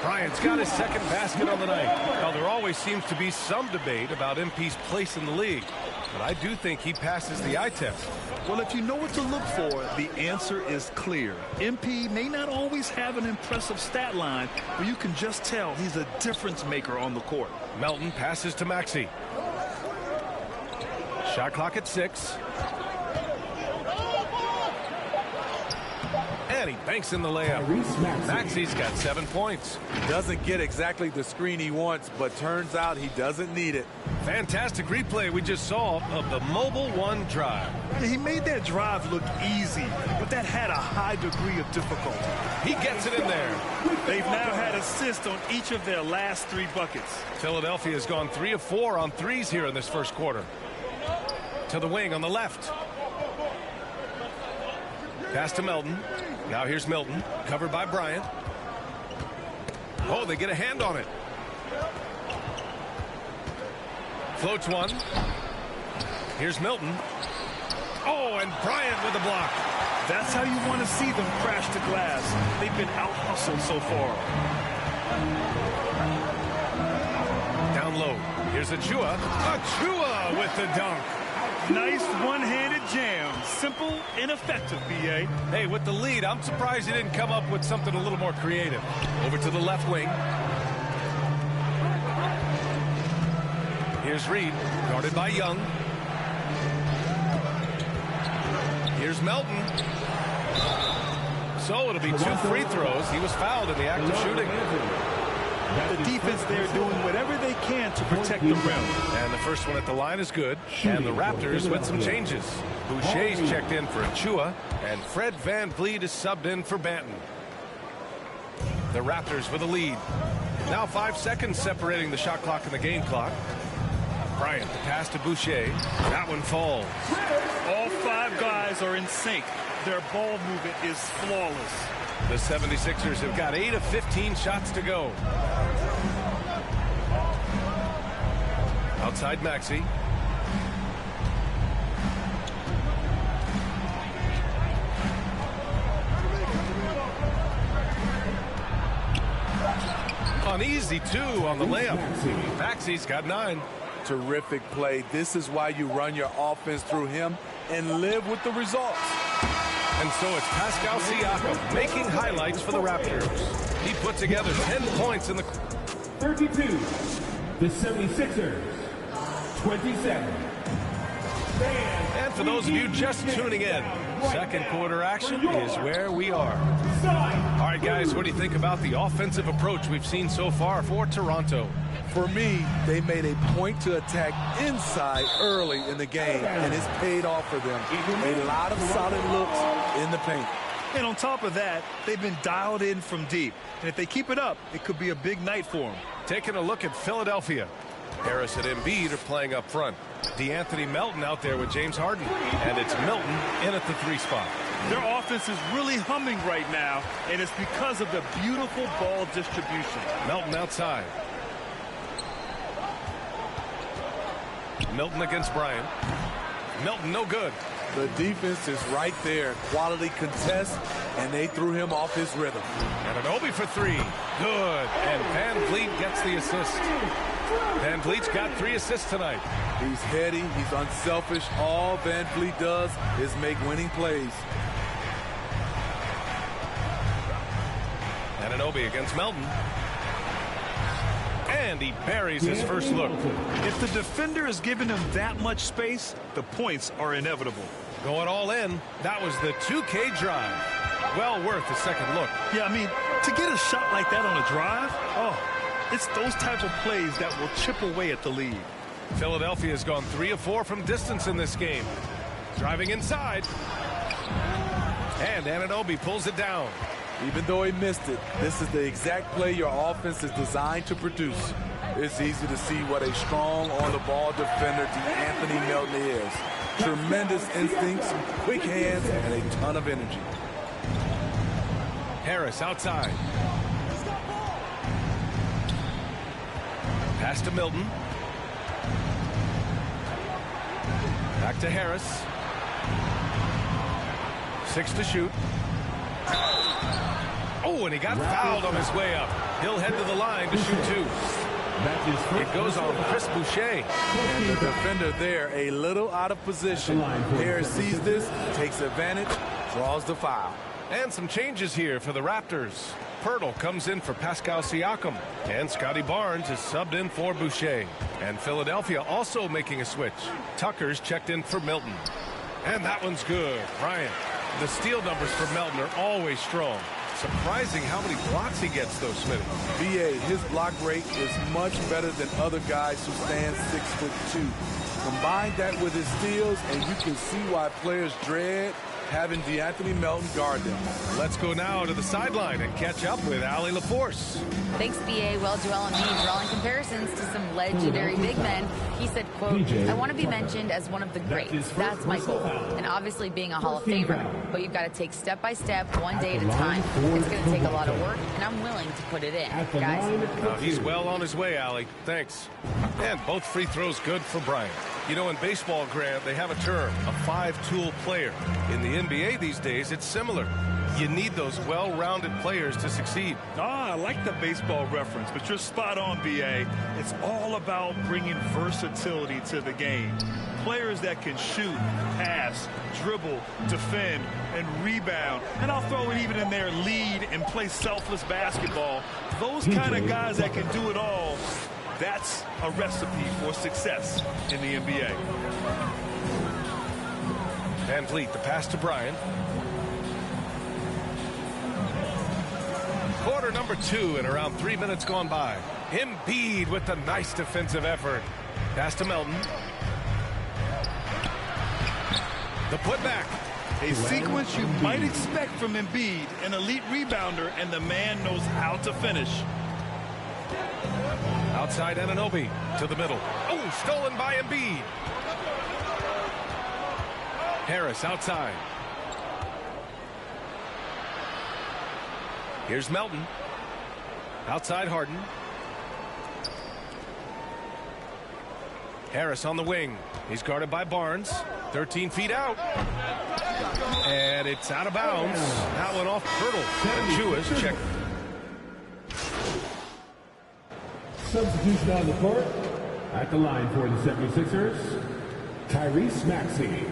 Bryant's got his second basket on the night. Now, there always seems to be some debate about MP's place in the league, but I do think he passes the eye test. Well, if you know what to look for, the answer is clear. MP may not always have an impressive stat line, but you can just tell he's a difference maker on the court. Melton passes to Maxey. Shot clock at 6. And he banks in the layup. Maxey's got 7 points. Doesn't get exactly the screen he wants, but turns out he doesn't need it. Fantastic replay we just saw of the Mobile One drive. He made that drive look easy, but that had a high degree of difficulty. He gets it in there. They've now had assists on each of their last 3 buckets. Philadelphia has gone 3 of 4 on threes here in this first quarter. To the wing on the left. Pass to Melton. Now here's Milton, covered by Bryant. Oh, they get a hand on it. Floats one. Here's Milton. Oh, and Bryant with the block. That's how you want to see them crash the glass. They've been out-hustled so far. Down low. Here's Achua. Achua with the dunk. Nice one-handed jam. Simple and effective, B.A. Hey, with the lead, I'm surprised he didn't come up with something a little more creative. Over to the left wing. Here's Reed, guarded by Young. Here's Melton. So it'll be 2 free throws. He was fouled in the act of shooting. The defense there doing whatever they can to protect the rim. And the first one at the line is good. And the Raptors with some changes. Boucher's checked in for Achua, and Fred VanVleet is subbed in for Banton. The Raptors with a lead. Now 5 seconds separating the shot clock and the game clock. Bryant, the pass to Boucher. That one falls. All 5 guys are in sync. Their ball movement is flawless. The 76ers have got 8 of 15 shots to go. Outside Maxey. An easy 2 on the layup. Maxey's got 9. Terrific play. This is why you run your offense through him and live with the results. And so it's Pascal Siakam making highlights for the Raptors. He put together 10 points in the... 32. The 76ers. 27. And for those of you just tuning in, second quarter action is where we are. All right, guys, what do you think about the offensive approach we've seen so far for Toronto? For me, they made a point to attack inside early in the game, and it's paid off for them. A lot of solid looks in the paint. And on top of that, they've been dialed in from deep. And if they keep it up, it could be a big night for them. Taking a look at Philadelphia. Harris and Embiid are playing up front. DeAnthony Melton out there with James Harden. And it's Melton in at the 3 spot. Their offense is really humming right now, and it's because of the beautiful ball distribution. Melton outside. Melton against Bryant. Melton no good. The defense is right there. Quality contest, and they threw him off his rhythm. And Anunoby for 3. Good. And VanVleet gets the assist. VanVleet's got 3 assists tonight. He's heady. He's unselfish. All VanVleet does is make winning plays. And Anunoby against Melton. And he buries his first look. If the defender is giving him that much space, the points are inevitable. Going all in, that was the 2K drive. Well worth a second look. Yeah, I mean, to get a shot like that on a drive, it's those type of plays that will chip away at the lead. Philadelphia has gone 3 of 4 from distance in this game. Driving inside. And Anunoby pulls it down. Even though he missed it, this is the exact play your offense is designed to produce. It's easy to see what a strong on-the-ball defender DeAnthony Melton is. Tremendous instincts, quick hands, and a ton of energy. Harris outside. Pass to Milton. Back to Harris. 6 to shoot. Oh, and he got fouled on his way up. He'll head to the line to shoot 2. It goes on Chris Boucher. And the defender there a little out of position. Harris sees this, takes advantage, draws the foul. And some changes here for the Raptors. Pirtle comes in for Pascal Siakam. And Scotty Barnes is subbed in for Boucher. And Philadelphia also making a switch. Tucker's checked in for Milton. And that one's good. Bryant. The steal numbers for Melton are always strong. Surprising how many blocks he gets, though, Smitty. BA, his block rate is much better than other guys who stand 6'2". Combine that with his steals, and you can see why players dread having DeAnthony Melton guard them. Let's go now to the sideline and catch up with Allie LaForce. Thanks, BA. Well, Joel Embiid drawing comparisons to some legendary big men. He said, quote, I want to be mentioned as one of the greats. That's my goal. And obviously being a Hall of Famer. But you've got to take step by step, one day at a time. It's going to take a lot of work, and I'm willing to put it in. Guys. He's well on his way, Allie. Thanks. And both free throws good for Bryant. You know, in baseball, Grant, they have a term, a 5-tool player. In the NBA these days, it's similar. You need those well-rounded players to succeed. I like the baseball reference, but you're spot on, BA. It's all about bringing versatility to the game. Players that can shoot, pass, dribble, defend, and rebound. And I'll throw it even in there, lead and play selfless basketball. Those kind of guys that can do it all, that's a recipe for success in the NBA. Van Vliet, the pass to Bryant. Quarter number 2 and around 3 minutes gone by. Embiid with the nice defensive effort. Pass to Melton. The putback. A sequence you might expect from Embiid, an elite rebounder, and the man knows how to finish. Outside Anunoby to the middle. Oh, stolen by Embiid. Harris outside. Here's Melton. Outside Harden. Harris on the wing. He's guarded by Barnes. 13 feet out. And it's out of bounds. That one off Pirtle. Achua's check. Substitution on the court. At the line for the 76ers, Tyrese Maxey.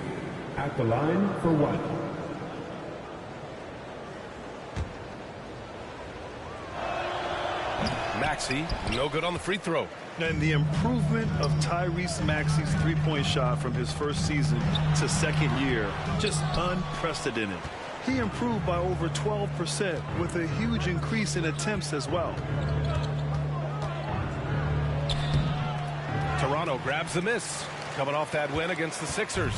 At the line for 1. Maxey, no good on the free throw. And the improvement of Tyrese Maxey's three-point shot from his first season to second year, just unprecedented. He improved by over 12% with a huge increase in attempts as well. Toronto grabs the miss, coming off that win against the Sixers.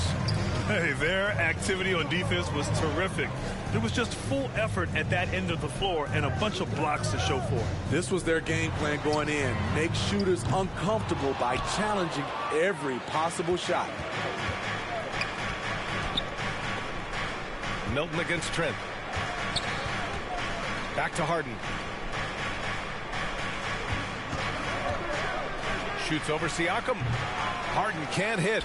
Hey, their activity on defense was terrific. There was just full effort at that end of the floor and a bunch of blocks to show for it. This was their game plan going in. Make shooters uncomfortable by challenging every possible shot. Milton against Trent. Back to Harden. Shoots over Siakam. Harden can't hit.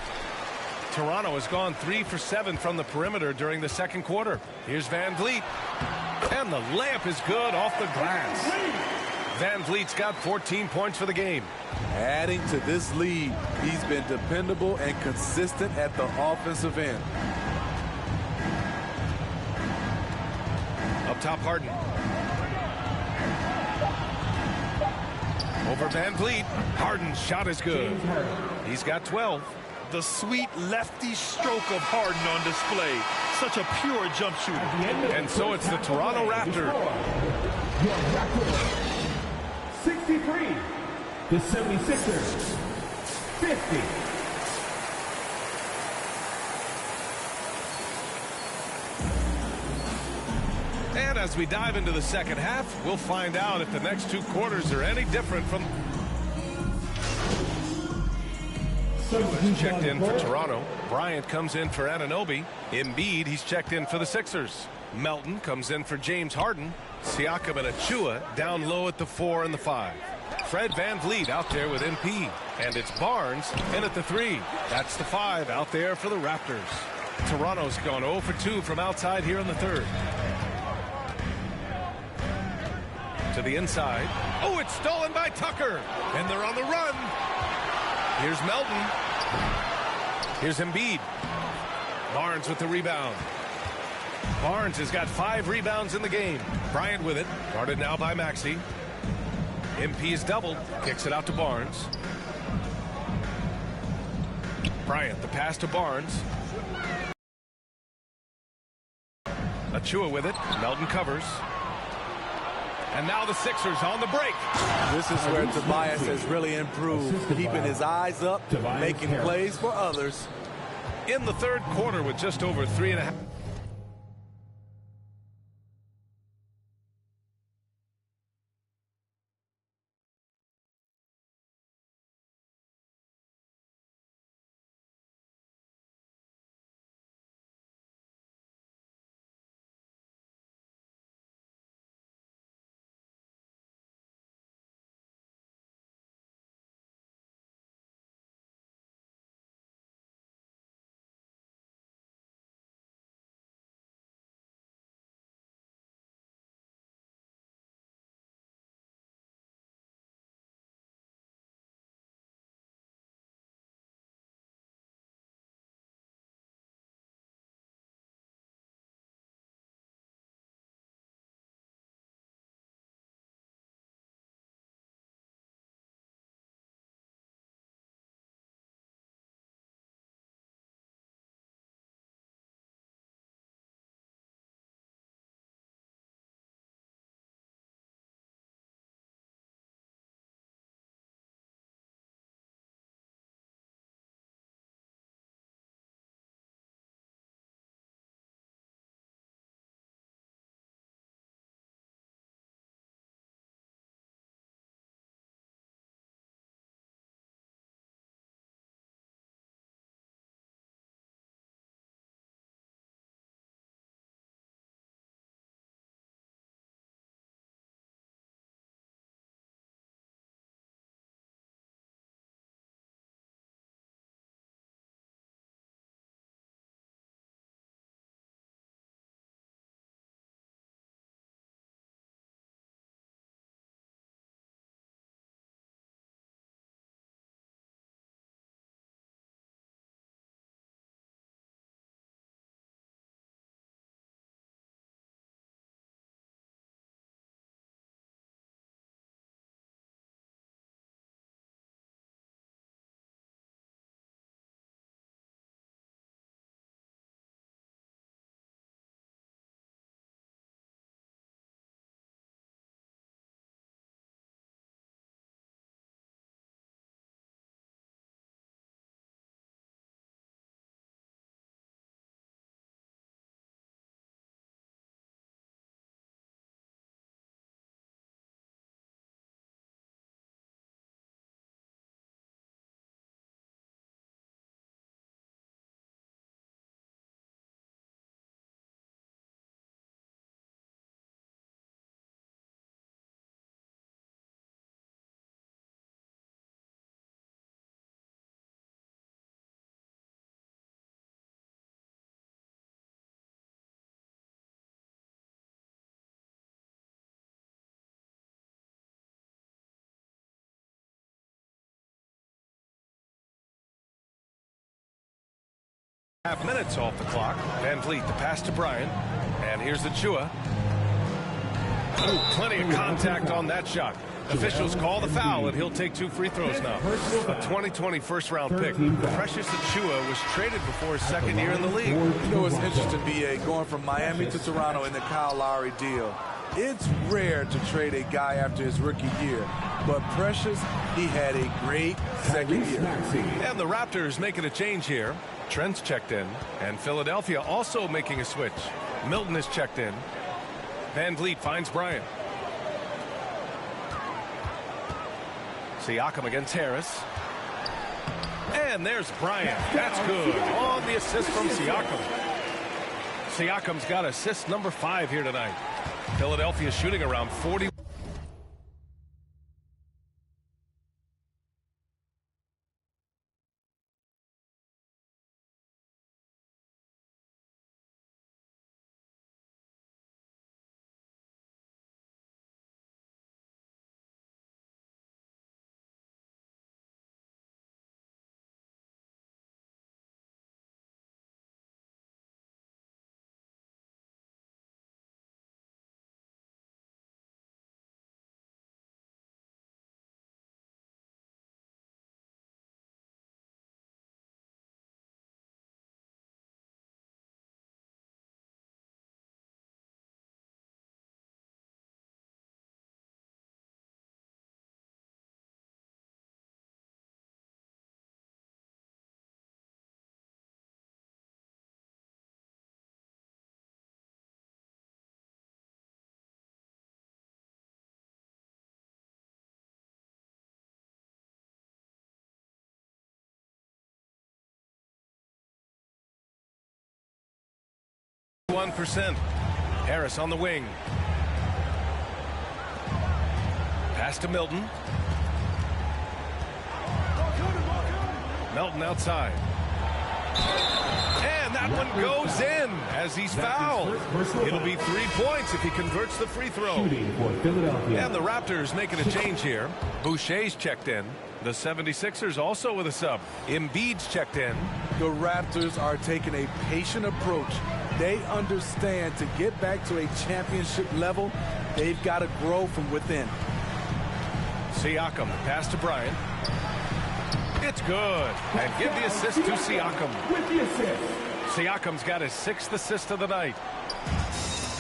Toronto has gone 3 for 7 from the perimeter during the second quarter. Here's Van Vliet. And the layup is good off the glass. Van Vliet's got 14 points for the game. Adding to this lead, he's been dependable and consistent at the offensive end. Up top, Harden. Over Van Vliet. Harden's shot is good. He's got 12. The sweet lefty stroke of Harden on display. Such a pure jump shooter. And so it's the Toronto Raptors. 63. The 76ers. 50. And as we dive into the second half, we'll find out if the next 2 quarters are any different from... Checked in for Toronto. Bryant comes in for Anunoby. Embiid, he's checked in for the Sixers. Melton comes in for James Harden. Siakam and Achua down low at the 4 and the 5. Fred Van Vliet out there with MP. And it's Barnes in at the 3. That's the 5 out there for the Raptors. Toronto's gone 0 for 2 from outside here in the third. To the inside. Oh, it's stolen by Tucker. And they're on the run. Here's Melton. Here's Embiid. Barnes with the rebound. Barnes has got 5 rebounds in the game. Bryant with it. Guarded now by Maxey. MP is doubled. Kicks it out to Barnes. Bryant, the pass to Barnes. Achua with it. Melton covers. And now the Sixers on the break. This is where Tobias has really improved, keeping his eyes up, making plays for others. In the third quarter with just over 3.5. Half minutes off the clock. Van Vliet, the pass to Bryant. And here's the Chua. Ooh, plenty of contact on that shot. Officials call the foul, and he'll take 2 free throws now. A 2020 first-round pick. Precious Achiuwa was traded before his second year in the league. You know, it's interesting, B.A., going from Miami to Toronto in the Kyle Lowry deal. It's rare to trade a guy after his rookie year, but Precious, he had a great second year. And the Raptors making a change here. Trent's checked in, and Philadelphia also making a switch. Milton is checked in. Van Vliet finds Bryant. Siakam against Harris. And there's Bryant. That's good. On the assist from Siakam. Siakam's got assist number 5 here tonight. Philadelphia shooting around 40. %. Harris on the wing. Pass to Milton. Milton outside. And that one goes in as he's fouled. It'll be 3 points if he converts the free throw. And the Raptors making a change here. Boucher's checked in. The 76ers also with a sub. Embiid's checked in. The Raptors are taking a patient approach. They understand to get back to a championship level, they've got to grow from within. Siakam, pass to Bryant. It's good. And give the assist to Siakam. Siakam's got his 6th assist of the night.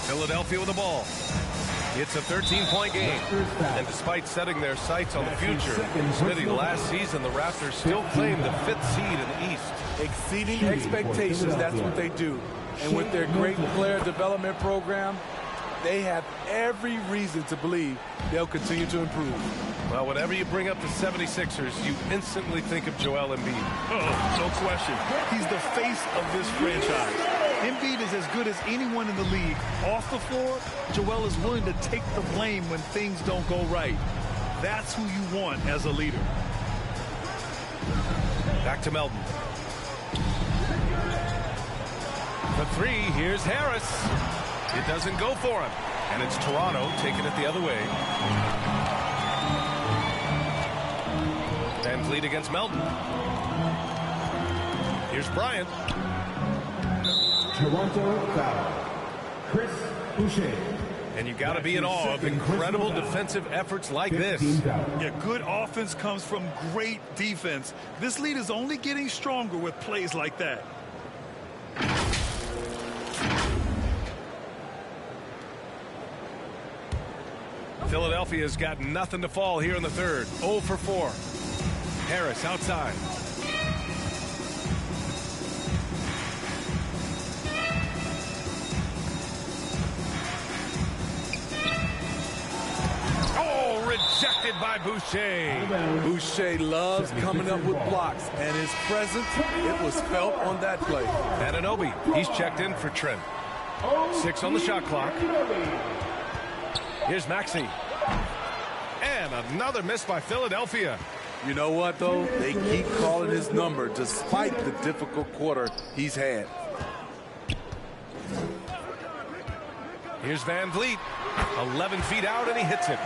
Philadelphia with the ball. It's a 13-point game. And despite setting their sights on the future, Smitty, last season the Raptors still claim the 5th seed in the East. Exceeding expectations, that's what they do. And with their great player development program, they have every reason to believe they'll continue to improve. Well, whenever you bring up the 76ers, you instantly think of Joel Embiid. Oh, no question. He's the face of this franchise. Embiid is as good as anyone in the league. Off the floor, Joel is willing to take the blame when things don't go right. That's who you want as a leader. Back to Melton. For 3, here's Harris. It doesn't go for him. And it's Toronto taking it the other way. Van Vliet against Melton. Here's Bryant. Toronto foul. Chris Boucher. And you got to be in awe of incredible defensive efforts like this. Yeah, good offense comes from great defense. This lead is only getting stronger with plays like that. Philadelphia's got nothing to fall here in the 3rd. 0 for 4. Harris outside. Oh, rejected by Boucher. Boucher loves coming up with blocks, and his presence, it was felt on that play. Anunoby, he's checked in for Trent. 6 on the shot clock. Here's Maxey. And another miss by Philadelphia. You know what, though? They keep calling his number despite the difficult quarter he's had. Here's Van Vliet. 11 feet out, and he hits it.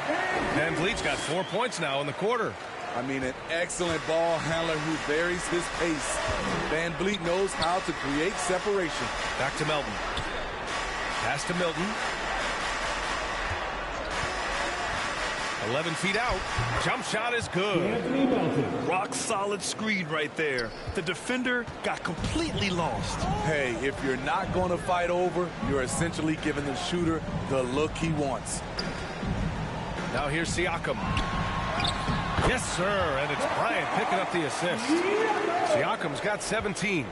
Van Vliet's got 4 points now in the quarter. I mean, an excellent ball handler who varies his pace. Van Vliet knows how to create separation. Back to Melton. Pass to Milton. 11 feet out. Jump shot is good. Rock solid screen right there. The defender got completely lost. Hey, if you're not going to fight over, you're essentially giving the shooter the look he wants. Now here's Siakam. Yes, sir, and it's Bryant picking up the assist. Siakam's got 17.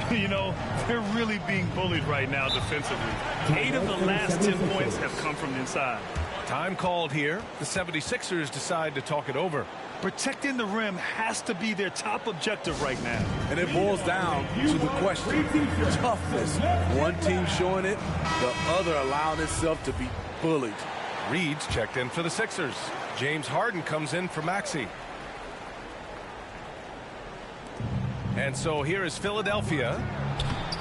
You know, they're really being bullied right now defensively. 8 of the last 10 points have come from inside. Time called here. The 76ers decide to talk it over. Protecting the rim has to be their top objective right now. And it boils down to the question. Toughness. One team showing it, the other allowing itself to be bullied. Reed's checked in for the Sixers. James Harden comes in for Maxey. And so here is Philadelphia.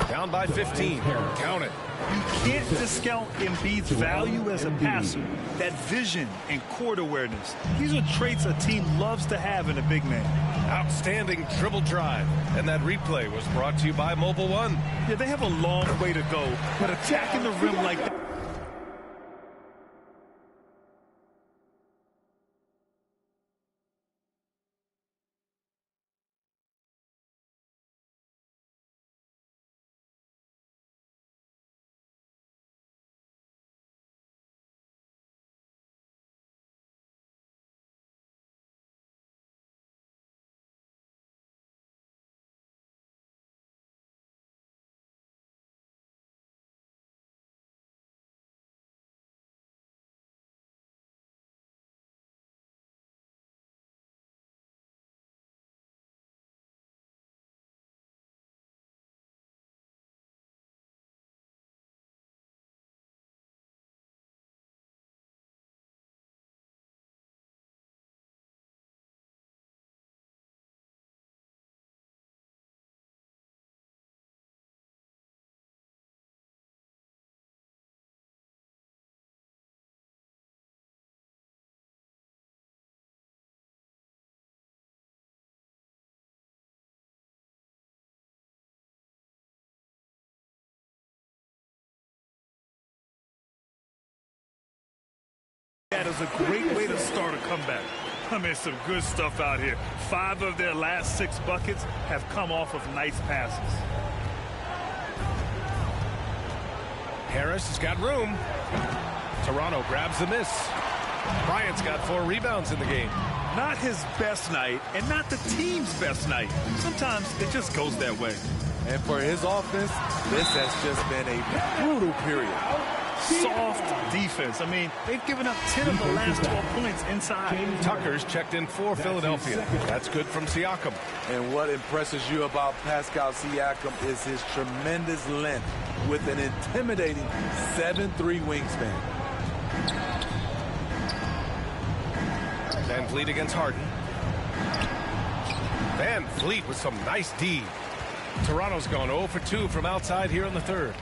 Down by 15. Count it. You can't discount Embiid's value as a passer. That vision and court awareness. These are traits a team loves to have in a big man. Outstanding dribble drive. And that replay was brought to you by Mobile One. Yeah, they have a long way to go, but attacking the rim like that. That is a great way to start a comeback. I mean, some good stuff out here. 5 of their last 6 buckets have come off of nice passes. Harris has got room. Toronto grabs the miss. Bryant's got 4 rebounds in the game. Not his best night, and not the team's best night. Sometimes it just goes that way. And for his offense, this has just been a brutal period. Soft defense. I mean, they've given up 10 of the last 12 points inside. Tucker's checked in for Philadelphia. That's good from Siakam. And what impresses you about Pascal Siakam is his tremendous length with an intimidating 7'3" wingspan. Van Vliet against Harden. Van Vliet with some nice D. Toronto's gone 0 for 2 from outside here in the third.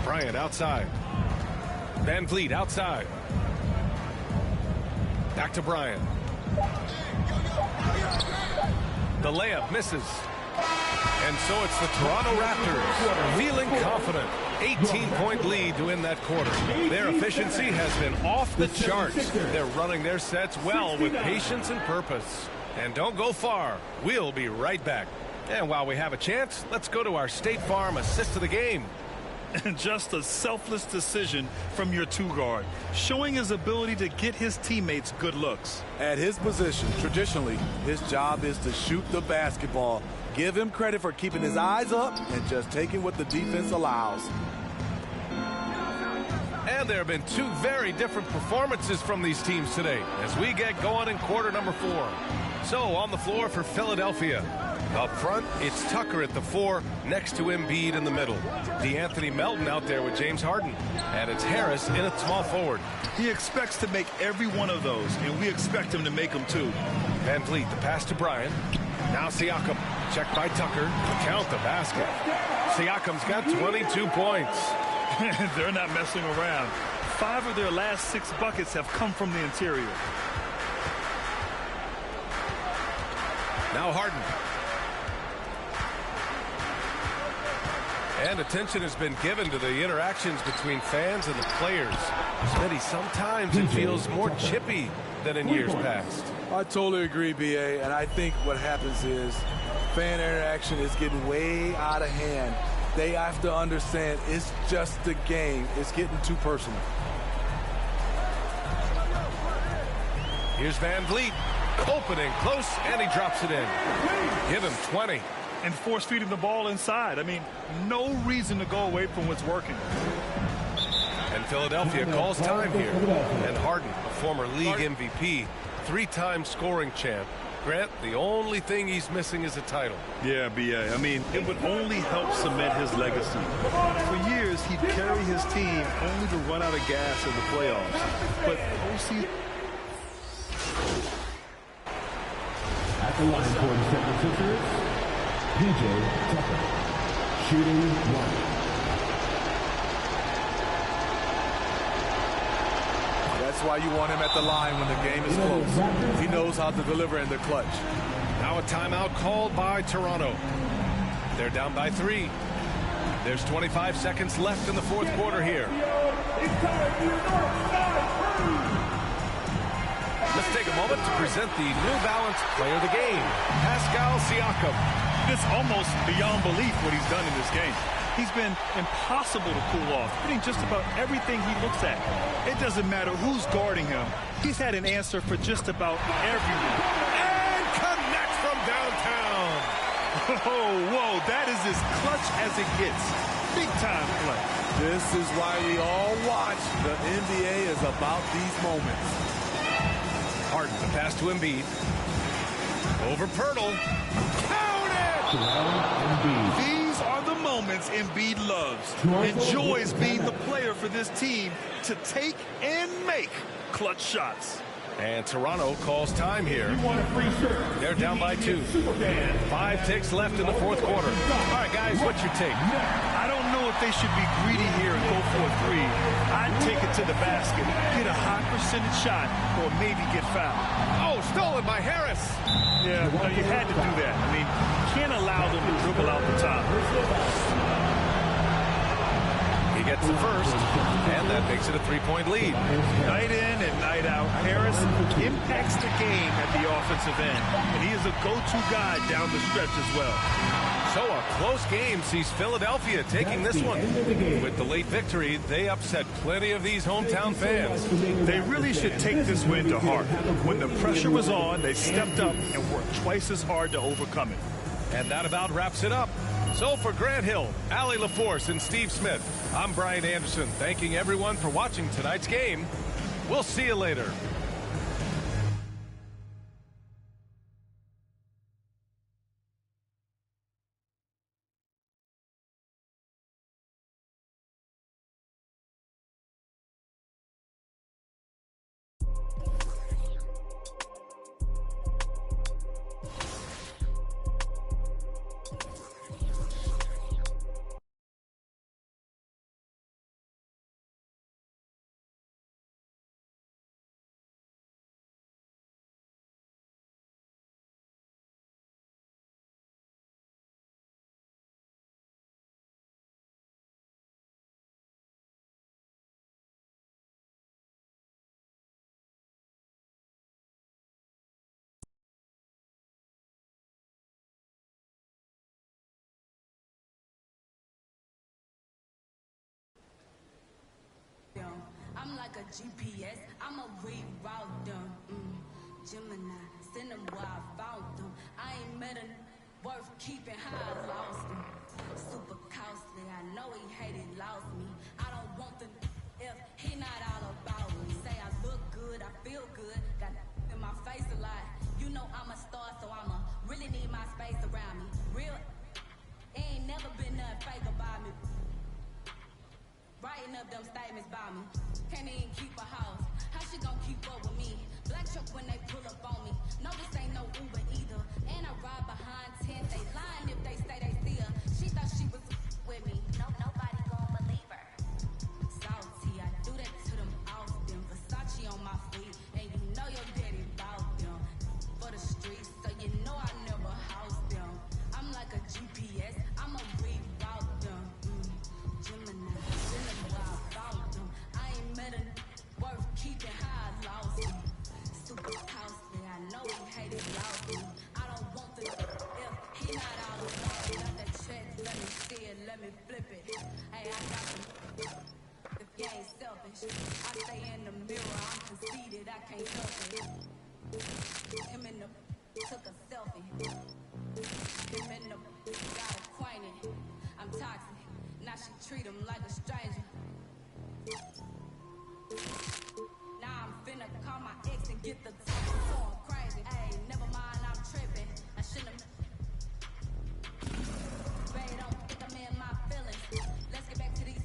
Bryant outside. Van Vliet outside. Back to Bryant. The layup misses. And so it's the Toronto Raptors feeling confident. 18-point lead to win that quarter. Their efficiency has been off the charts. They're running their sets well with patience and purpose. And don't go far. We'll be right back. And while we have a chance, let's go to our State Farm assist of the game. And just a selfless decision from your 2-guard, showing his ability to get his teammates good looks. At his position, traditionally, his job is to shoot the basketball. Give him credit for keeping his eyes up and just taking what the defense allows. And there have been 2 very different performances from these teams today as we get going in quarter number 4. So on the floor for Philadelphia. Up front, it's Tucker at the 4, next to Embiid in the middle. DeAnthony Melton out there with James Harden. And it's Harris in at small forward. He expects to make every one of those, and we expect him to make them too. Van Vliet, the pass to Bryant. Now Siakam, checked by Tucker. Count the basket. Siakam's got 22 points. They're not messing around. 5 of their last 6 buckets have come from the interior. Now Harden. And attention has been given to the interactions between fans and the players. Smitty, sometimes it feels more chippy than in years past. I totally agree, BA, and I think what happens is fan interaction is getting way out of hand. They have to understand it's just a game. It's getting too personal. Here's Van Vliet, opening close, and he drops it in. Give him 20. And force feeding the ball inside. I mean, no reason to go away from what's working. And Philadelphia calls time here. And Harden, a former league MVP, 3-time scoring champ. Grant, the only thing he's missing is a title. Yeah, BA. I mean, it would only help cement his legacy. For years, he'd carry his team only to run out of gas in the playoffs. But postseason... At the line for the 76ers, P.J. Tucker, shooting 1. That's why you want him at the line when the game is close. He knows how to deliver in the clutch. Now a timeout called by Toronto. They're down by 3. There's 25 seconds left in the fourth quarter here. Let's take a moment to present the New Balance Player of the Game, Pascal Siakam. It's almost beyond belief what he's done in this game. He's been impossible to cool off, hitting just about everything he looks at. It doesn't matter who's guarding him. He's had an answer for just about everyone. And connects from downtown. Oh, whoa, that is as clutch as it gets. Big time play. This is why we all watch. The NBA is about these moments. Harden, the pass to Embiid. Over Pirtle. Count it! These are the moments Embiid loves. Enjoys being the player for this team to take and make clutch shots. And Toronto calls time here. They're down by 2. 5 ticks left in the fourth quarter. All right, guys, what's your take? I don't know if they should be greedy here and go for a 3. I'd take it to the basket, get a high percentage shot, or maybe get fouled. Oh, stolen by Harris. Yeah, no, you had to do that. I mean, you can't allow them to dribble out the top. He gets the first, and that makes it a 3-point lead. Night in and night out, Harris impacts the game at the offensive end, and he is a go-to guy down the stretch as well. So a close game sees Philadelphia taking this one. With the late victory, they upset plenty of these hometown fans. They really should take this win to heart. When the pressure was on, they stepped up and worked twice as hard to overcome it. And that about wraps it up. So for Grant Hill, Allie LaForce, and Steve Smith, I'm Brian Anderson, thanking everyone for watching tonight's game. We'll see you later. I'm like a GPS, I'm a reroute them. Gemini, send them where I found them. I ain't met a worth keeping how I lost them. Super costly, I know he hated, lost me. I don't want the if he not all about me. Say I look good, I feel good, got in my face a lot. You know I'm a star, so I'ma really need my space around me. Real, ain't never been nothing fake about me. Writing up them statements by me. Can't even keep a house. How she gon' keep up with me? Black truck when they pull up on me. No, this ain't no Uber either. And I ride behind 10. They lying if they say they see her. She thought she was with me. No, nobody gon' believe her. Salty, I do that to them often. Versace on my feet. And you know your daddy bought them for the streets. So you know I never Let me see it, let me flip it. Hey, I got some. If you ain't selfish, I stay in the mirror. I'm conceited, I can't help it. Him in the took a selfie. Him in the got acquainted. I'm toxic. Now she treat him like a stranger. Now I'm finna call my ex and get the talking so I'm crazy. Hey, never mind, I'm tripping. I shouldn't have. Babe, don't think I'm in my feelings. Let's get back to these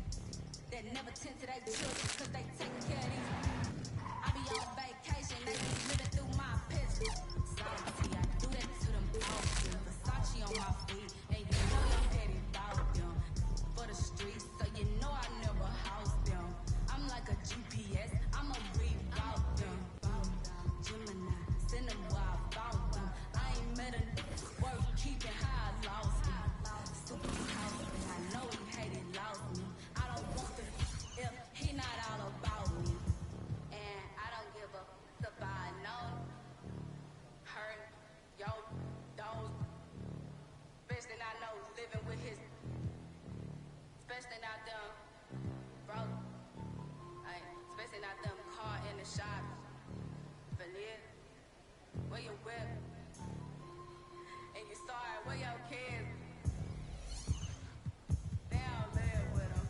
that never tend to their children, cause they taking care of these. I be on vacation, they be living through my pictures. Salty, I do that to them often. Versace on my feet, and you know your daddy bought them. For the streets, so you know I never house them. I'm like a GPS, I'ma reroute them. Gemini, send them where I found them. I ain't met a worth keeping how I lost them. Super house, and I know he hated, lost me. I don't want the if he not all about me. And I don't give a fuck about no hurt, yo, those. Especially not know living with his, especially not them, bro. Especially not them caught in the shop. Vanilla, where your whip? And you sorry, where your kids? They don't live with them.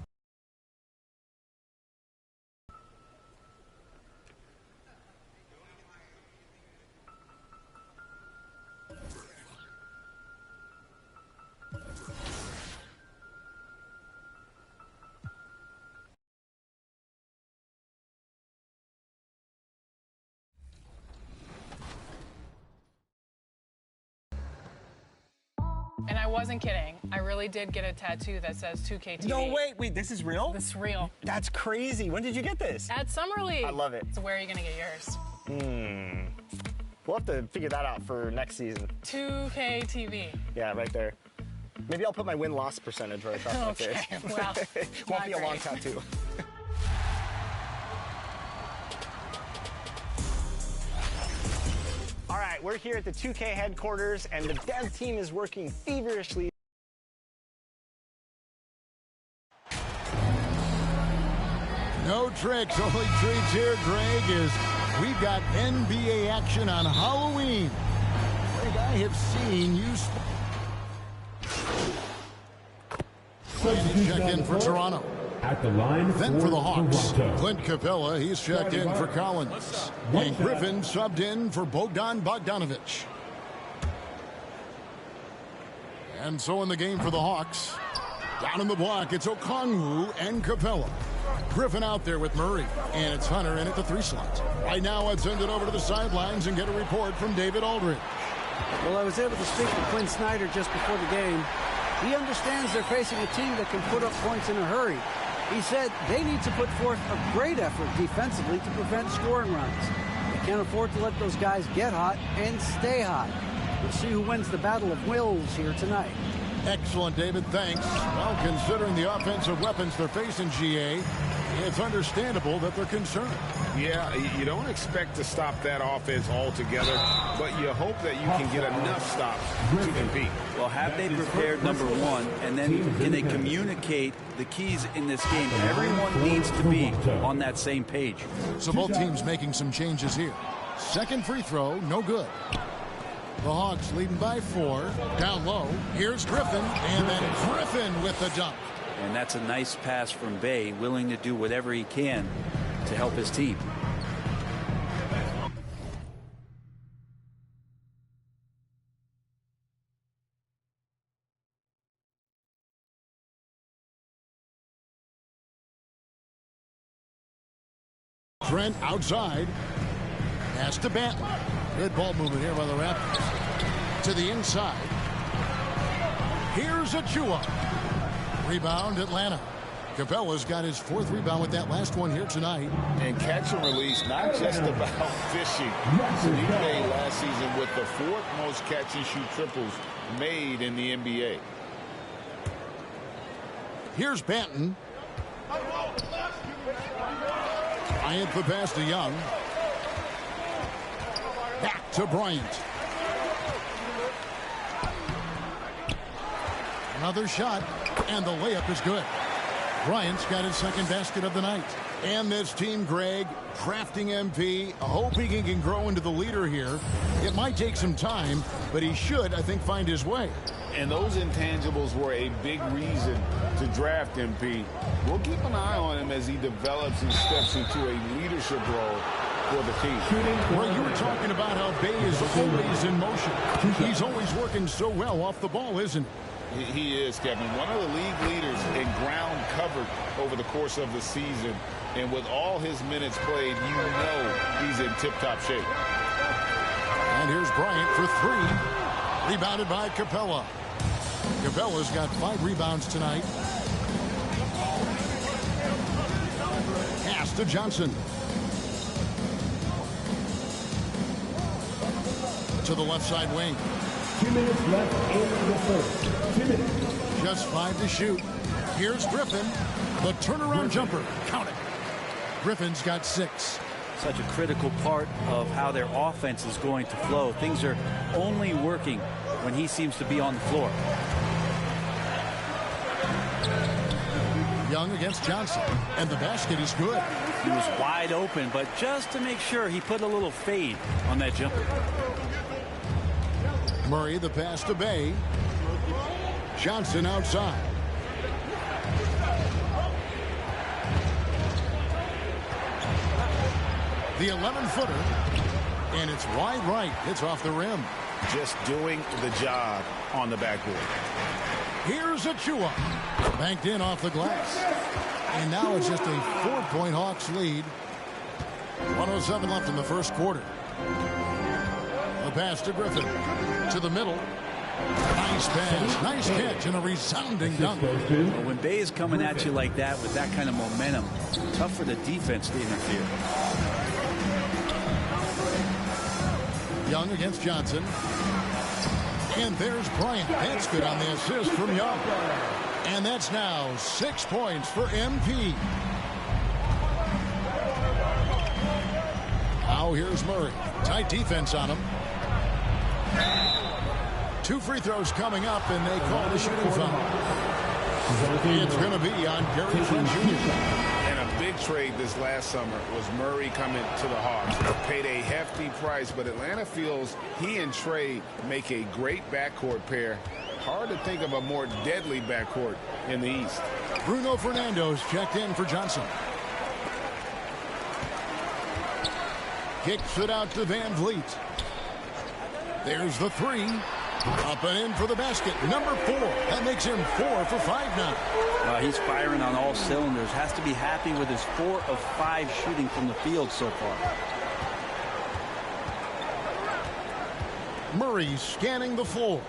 And I wasn't kidding. I really did get a tattoo that says 2K TV. No, wait, this is real? This is real. That's crazy. When did you get this? At Summer League. I love it. So where are you going to get yours? We'll have to figure that out for next season. 2K TV. Yeah, right there. Maybe I'll put my win-loss percentage right across my face. Well, Won't be a long tattoo. All right, we're here at the 2K headquarters, and the dev team is working feverishly. No tricks, only treats here, Greg, is we've got NBA action on Halloween. Greg, I have seen you. Check in for Toronto. At the line then for the Hawks, Toronto. Clint Capella, he's checked in for Collins. And Griffin subbed in for Bogdan Bogdanovic. And so in the game for the Hawks, down in the block, it's Okongwu and Capella. Griffin out there with Murray, and it's Hunter in at the 3 slot. Right now, let's send it over to the sidelines and get a report from David Aldridge. Well, I was able to speak to Quinn Snyder just before the game. He understands they're facing a team that can put up points in a hurry. He said they need to put forth a great effort defensively to prevent scoring runs. They can't afford to let those guys get hot and stay hot. We'll see who wins the battle of wills here tonight. Excellent, David. Thanks. Well, considering the offensive weapons they're facing, GA, it's understandable that they're concerned. Yeah, you don't expect to stop that offense altogether, but you hope that you can get enough stops to compete. Well, have they prepared, number one, and then can they communicate the keys in this game? Everyone needs to be on that same page. So both teams making some changes here. Second free throw, no good. The Hawks leading by 4. Down low, here's Griffin, and then Griffin with the dunk. And that's a nice pass from Bay, willing to do whatever he can to help his team. Trent outside. Pass to Banton. Good ball movement here by the Raptors. To the inside. Here's Achua. Rebound, Atlanta. Capella's got his 4th rebound with that last one here tonight. And catch and release, not just about fishing. Sadiq Bey last season with the 4th most catch and shoot triples made in the NBA. Here's Banton. Bryant the pass to Young. Back to Bryant. Another shot, and the layup is good. Bryant's got his second basket of the night. And this team, Greg, drafting MP, hoping he can grow into the leader here. It might take some time, but he should, I think, find his way. And those intangibles were a big reason to draft MP. We'll keep an eye on him as he develops and steps into a leadership role for the team. Well, you were talking about how Bay is always in motion. He's always working so well off the ball, isn't he? He is, Kevin. One of the league leaders in ground covered over the course of the season. And with all his minutes played, you know he's in tip-top shape. And here's Bryant for three. Rebounded by Capella. Capella's got 5 rebounds tonight. Pass to Johnson. To the left side wing. 2 minutes left in the first. 2 minutes. Just 5 to shoot. Here's Griffin. The turnaround jumper. Count it. Griffin's got 6. Such a critical part of how their offense is going to flow. Things are only working when he seems to be on the floor. Young against Johnson. And the basket is good. He was wide open, but just to make sure, he put a little fade on that jumper. Murray, the pass to Bay. Johnson outside. The 11-footer. And it's wide right. It's off the rim. Just doing the job on the backboard. Here's Achua. Banked in off the glass. And now it's just a 4-point Hawks lead. 1:07 left in the first quarter. The pass to Griffin. To the middle. Nice pass. Nice catch and a resounding dunk. When Bay is coming at you like that with that kind of momentum, tough for the defense to interfere. Young against Johnson. And there's Bryant. That's good on the assist from Young. And that's now 6 points for MP. Now here's Murray. Tight defense on him. 2 free throws coming up, and they call the shooting foul. It's going to be on Gary Trent Jr. And a big trade this last summer was Murray coming to the Hawks. Paid a hefty price, but Atlanta feels he and Trey make a great backcourt pair. Hard to think of a more deadly backcourt in the East. Bruno Fernando's checked in for Johnson. Kicks it out to Van Vliet. There's the 3. Up and in for the basket. Number 4. That makes him 4 for 5 now. He's firing on all cylinders. Has to be happy with his 4 of 5 shooting from the field so far. Murray scanning the floor.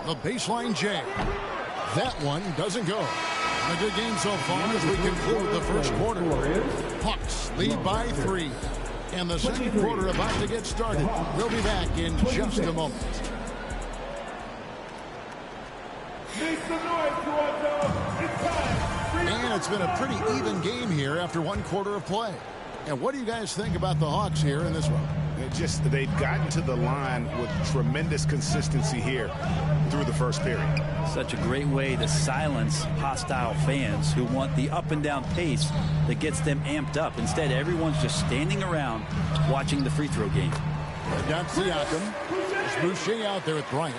The baseline jam. That one doesn't go. A good game so far as we conclude the first quarter. Hawks lead by 3. And the second quarter about to get started. We'll be back in just a moment. And it's been a pretty even game here after 1 quarter of play. And what do you guys think about the Hawks here in this one? They've gotten to the line with tremendous consistency here through the first period. Such a great way to silence hostile fans who want the up and down pace that gets them amped up. Instead, everyone's just standing around watching the free throw game. Got Siakam. It's Boucher out there with Bryant.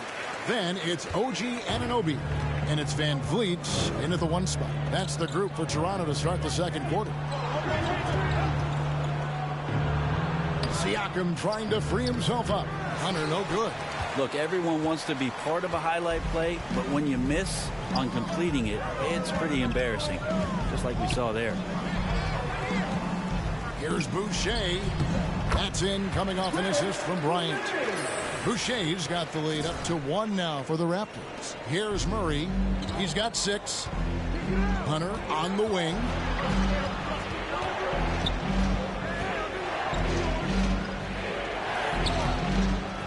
Then it's OG Anunoby. And it's Van Vliet in at the 1 spot. That's the group for Toronto to start the second quarter. Siakam trying to free himself up. Hunter, no good. Look, everyone wants to be part of a highlight play, but when you miss on completing it, it's pretty embarrassing, just like we saw there. Here's Boucher. That's in, coming off an assist from Bryant. Boucher's got the lead up to 1 now for the Raptors. Here's Murray. He's got 6. Hunter on the wing.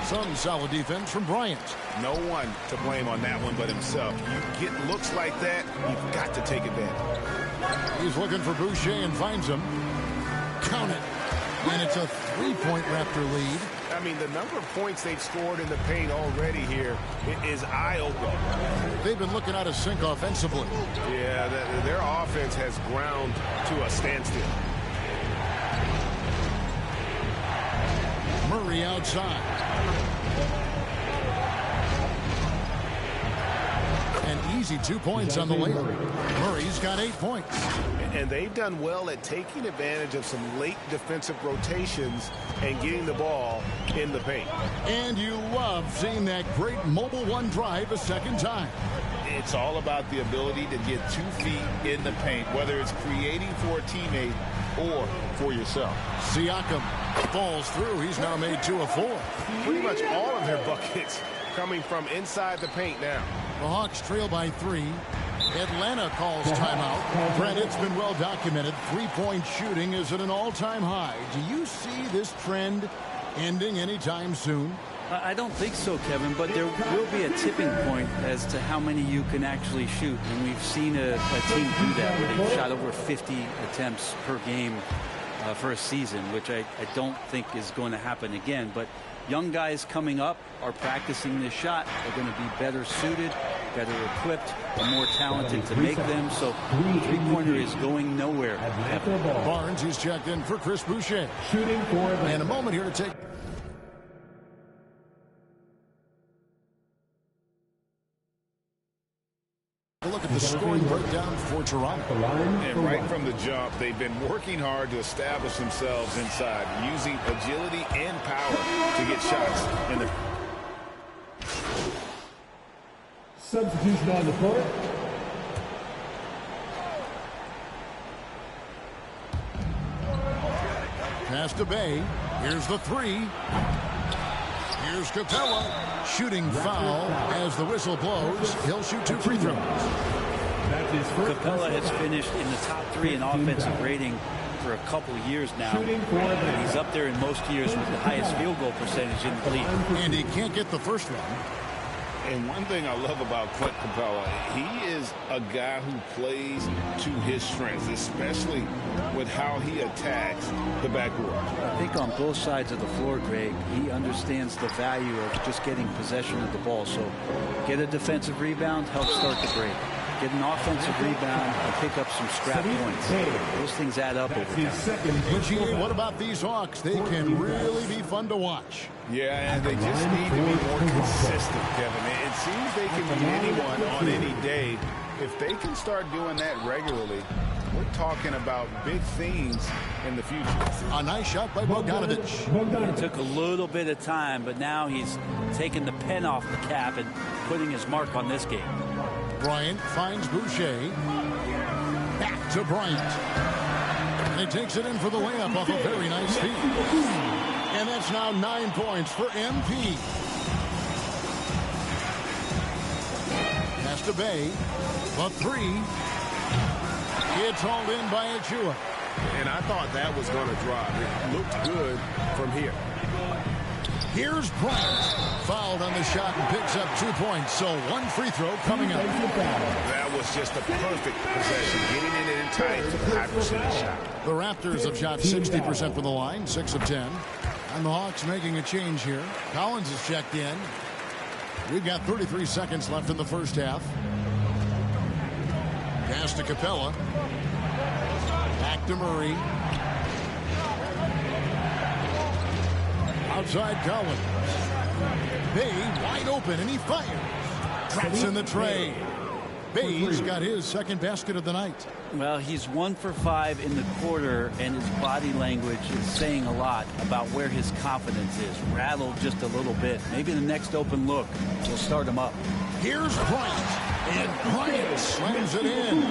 Some solid defense from Bryant. No one to blame on that one but himself. You get looks like that, you've got to take advantage. He's looking for Boucher and finds him. Count it. And it's a 3-point Raptor lead. I mean, the number of points they've scored in the paint already here is eye-opening. They've been looking out of sync offensively. Yeah, their offense has ground to a standstill. Murray outside. An easy 2 points on the layup. Murray's got 8 points. And they've done well at taking advantage of some late defensive rotations and getting the ball in the paint. And you love seeing that great mobile one drive a second time. It's all about the ability to get 2 feet in the paint, whether it's creating for a teammate or for yourself. Siakam falls through. He's now made 2 of 4. Pretty much all of their buckets coming from inside the paint now. The Hawks trail by 3. Atlanta calls timeout. Brent, it's been well documented. 3-point shooting is at an all-time high. Do you see this trend ending anytime soon? I don't think so, Kevin, but there will be a tipping point as to how many you can actually shoot. And we've seen a team do that where they've shot over 50 attempts per game for a season, which I don't think is going to happen again. But young guys coming up are practicing this shot. They're going to be better suited, better equipped, and more talented to make them. So the three-pointer is going nowhere. Barnes, he's checked in for Chris Boucher. Shooting for the... And a moment here to take... a look at the scoring breakdown for Toronto. And right from the jump, they've been working hard to establish themselves inside, using agility and power to get shots in the... Substitution on the court. Pass to Bay. Here's the 3. Here's Capella. Shooting foul as the whistle blows. He'll shoot 2 free throws. Capella has finished in the top 3 in offensive rating for a couple of years now. And he's up there in most years with the highest field goal percentage in the league. And he can't get the first one. And one thing I love about Clint Capella, he is a guy who plays to his strengths, especially with how he attacks the backboard. I think on both sides of the floor, Greg, he understands the value of just getting possession of the ball. So get a defensive rebound, help start the break. Get an offensive rebound and pick up some scrap points. Those things add up over time. What about these Hawks? They can really be fun to watch. Yeah, and they just need to be more consistent, Kevin. It seems they can beat anyone on any day. If they can start doing that regularly, we're talking about big things in the future. A nice shot by Bogdanovic. It took a little bit of time, but now he's taking the pen off the cap and putting his mark on this game. Bryant finds Boucher. Back to Bryant. And he takes it in for the layup off a very nice feed. And that's now 9 points for MP. Pass to Bay. The 3. It's hauled in by Achua. And I thought that was going to drop. It looked good from here. Here's Bryant. Fouled on the shot and picks up 2 points. So 1 free throw coming up. That was just a perfect possession. Getting it in tight for the high percentage shot. The Raptors have shot 60% from the line, 6 of 10. And the Hawks making a change here. Collins is checked in. We've got 33 seconds left in the first half. Pass to Capella. Back to Murray. Outside Collins. Bay wide open and he fires. Drops in the tray. Bay's got his second basket of the night. Well, he's 1 for 5 in the quarter, and his body language is saying a lot about where his confidence is. Rattled just a little bit. Maybe the next open look will start him up. Here's Bryant, and Bryant slams it in.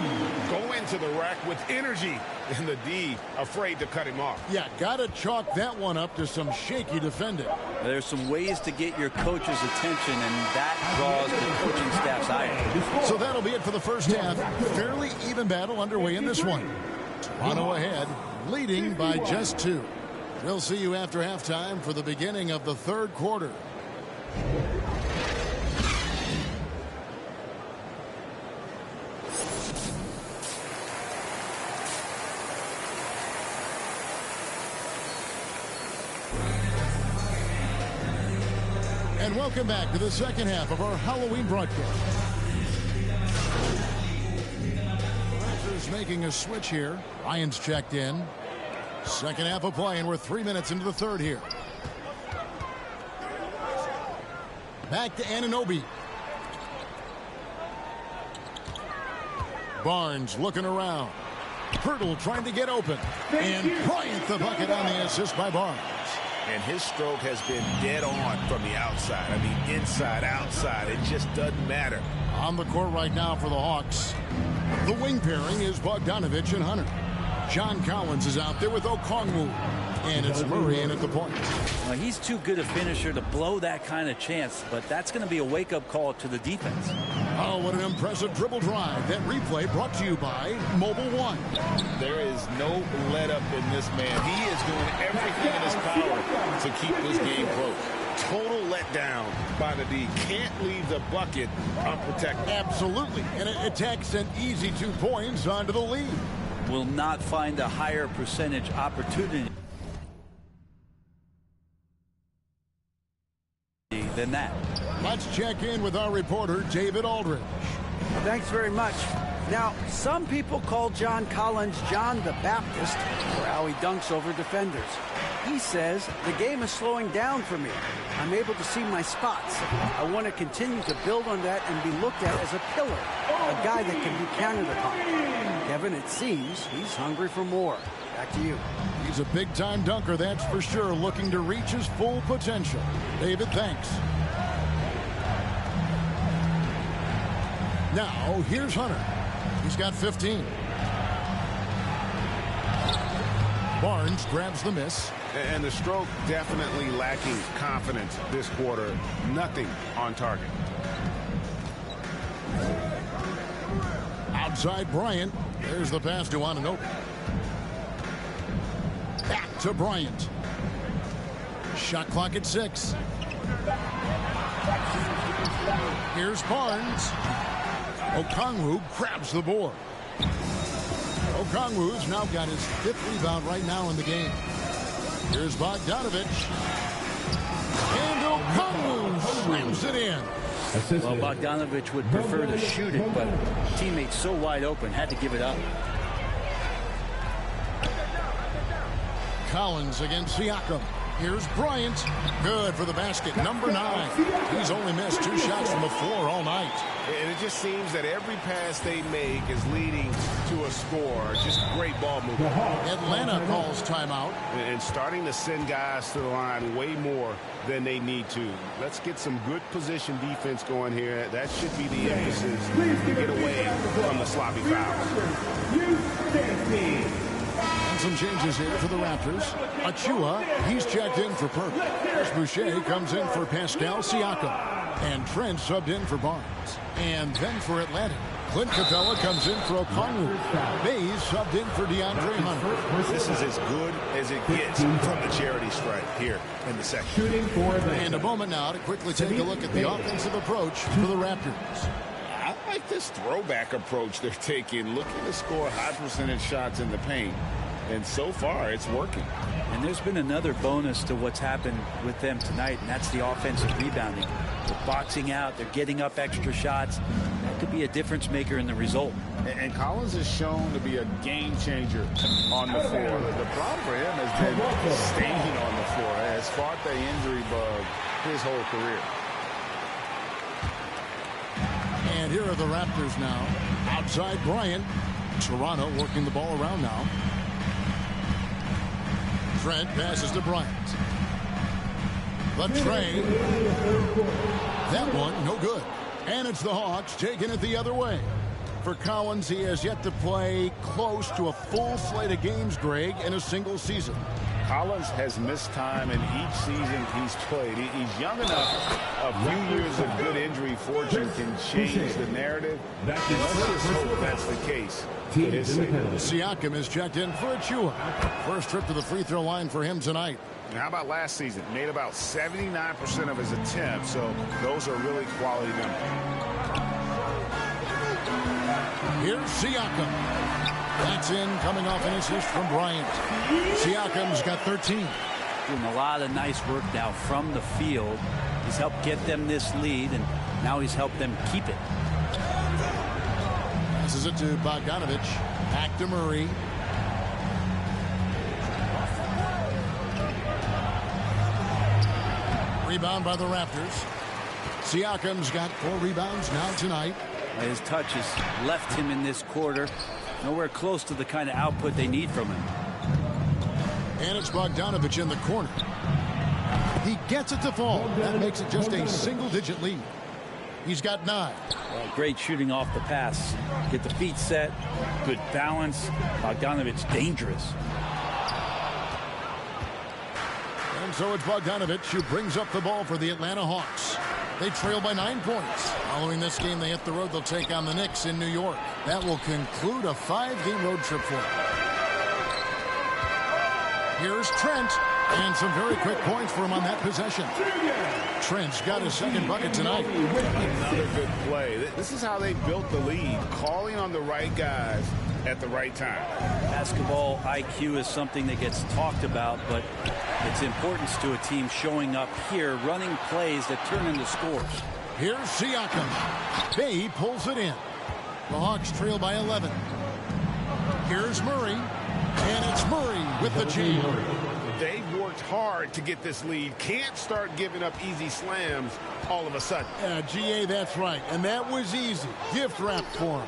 Go into the rack with energy, and the D afraid to cut him off. Yeah, got to chalk that one up to some shaky defending. There's some ways to get your coach's attention, and that draws the coaching staff's eye. So that'll be it for the first half. Fairly even battle underway in this one. Toronto ahead, leading by just 2. We'll see you after halftime for the beginning of the third quarter. And welcome back to the second half of our Halloween broadcast. Raptors making a switch here. Ryan's checked in. Second half of play, and we're 3 minutes into the third here. Back to Anunoby. Barnes looking around. Pirtle trying to get open. And Bryant the bucket on the assist by Barnes. And his stroke has been dead on from the outside. I mean, inside, outside. It just doesn't matter. On the court right now for the Hawks. The wing pairing is Bogdanovich and Hunter. John Collins is out there with Okongwu. And it's Murray in at the point. Well, he's too good a finisher to blow that kind of chance, but that's going to be a wake-up call to the defense. Oh, what an impressive dribble drive. That replay brought to you by Mobile One. There is no let-up in this man. He is doing everything in his power to keep this game close. Total letdown by the D. Can't leave the bucket unprotected. Absolutely. And it takes an easy 2 points onto the lead. Will not find a higher percentage opportunity than that. Let's check in with our reporter, David Aldridge. Thanks very much. Now, some people call John Collins John the Baptist for how he dunks over defenders. He says, the game is slowing down for me. I'm able to see my spots. I want to continue to build on that and be looked at as a pillar, a guy that can be counted upon. Kevin, it seems he's hungry for more. Back to you. He's a big-time dunker, that's for sure, looking to reach his full potential. David, thanks. Now, here's Hunter. He's got 15. Barnes grabs the miss. And the stroke definitely lacking confidence this quarter. Nothing on target. Outside Bryant. There's the pass to Anunoby. Back to Bryant. Shot clock at 6. Here's Barnes. Okongwu grabs the board. Okongwu's now got his 5th rebound right now in the game. Here's Bogdanovich. And Okongwu slams it in. Well, Bogdanovich would prefer to shoot it, but teammates so wide open, had to give it up. Collins against Siakam. Here's Bryant. Good for the basket. Number 9. He's only missed 2 shots from the floor all night. And it just seems that every pass they make is leading to a score. Just great ball movement. Atlanta calls timeout. And starting to send guys to the line way more than they need to. Let's get some good position defense going here. That should be the emphasis to get away from the sloppy fouls. And some changes here for the Raptors. Achua, he's checked in for Perk. Boucher comes in for Pascal Siakam. And Trent subbed in for Barnes. And then for Atlanta, Clint Capella comes in for Okongwu. Bays subbed in for DeAndre Hunter. This is as good as it gets from the charity stripe here in the second. And a moment now to quickly take a look at the offensive approach for the Raptors. I like this throwback approach they're taking, looking to score high percentage shots in the paint. And so far, it's working. And there's been another bonus to what's happened with them tonight, and that's the offensive rebounding. They're boxing out. They're getting up extra shots. That could be a difference maker in the result. And Collins is shown to be a game changer on the floor. The problem for him has been staying on the floor. Has fought the injury bug his whole career. And here are the Raptors now. Outside Bryant. Toronto working the ball around now. Trent passes to Bryant. The trade. That one, no good. And it's the Hawks taking it the other way. For Collins, he has yet to play close to a full slate of games, Greg, in a single season. Collins has missed time in each season he's played. He's young enough. A few years of good injury fortune can change the narrative. Let's just hope that's the case. Siakam is checked in for Achua. First trip to the free throw line for him tonight. How about last season? Made about 79% of his attempts, so those are really quality numbers. Here's Siakam. That's in, coming off an assist from Bryant. Siakam's got 13. doing a lot of nice work now from the field. He's helped get them this lead, and now he's helped them keep it. Passes it to Bogdanovich. Back to Murray. Rebound by the Raptors. Siakam's got 4 rebounds now tonight. His touch has left him in this quarter nowhere close to the kind of output they need from him. And it's Bogdanovich in the corner. He gets it to fall. That makes it just a single-digit lead. He's got 9. Well, great shooting off the pass. Get the feet set. Good balance. Bogdanovich dangerous. And so it's Bogdanovich who brings up the ball for the Atlanta Hawks. They trail by 9 points. Following this game, they hit the road. They'll take on the Knicks in New York. That will conclude a 5-game road trip for them. Here's Trent. And some very quick points for him on that possession. Trent's got his second bucket tonight. Another good play. This is how they built the lead, calling on the right guys at the right time. Basketball IQ is something that gets talked about, but its importance to a team showing up here, running plays that turn into scores. Here's Siakam. Bay pulls it in. The Hawks trail by 11. Here's Murray. And it's Murray with the jam. They've worked hard to get this lead. Can't start giving up easy slams all of a sudden. GA, that's right. And that was easy. Gift wrap for him.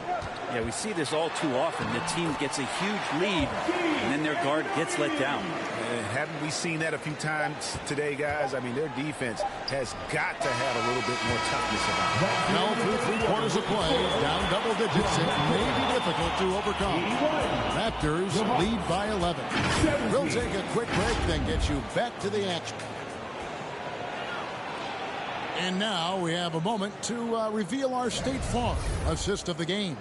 Yeah, we see this all too often. The team gets a huge lead, and then their guard gets let down. Haven't we seen that a few times today, guys? I mean, their defense has got to have a little bit more toughness about it. Now through 3 quarters of play, down double digits. It may be difficult to overcome. Raptors lead by 11. We'll take a quick break, then get you back to the action. And now we have a moment to reveal our State Farm assist of the game.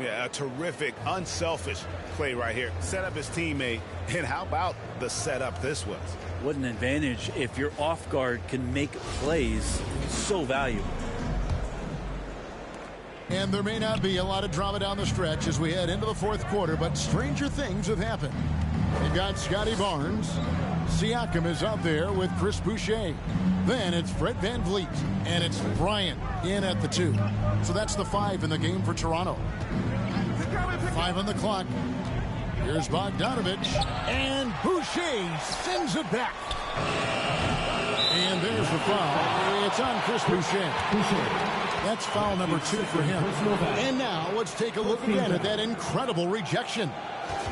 Yeah, a terrific, unselfish play right here. Set up his teammate, and how about the setup this was? What an advantage if your off guard can make plays. So valuable. And there may not be a lot of drama down the stretch as we head into the 4th quarter, but stranger things have happened. They've got Scotty Barnes. Siakam is out there with Chris Boucher. Then it's Fred VanVleet. And it's Bryant in at the 2. So that's the 5 in the game for Toronto. 5 on the clock. Here's Bogdanovich. And Boucher sends it back. And there's the foul. It's on Chris Boucher. That's foul number 2 for him. And now let's take a look again at that incredible rejection.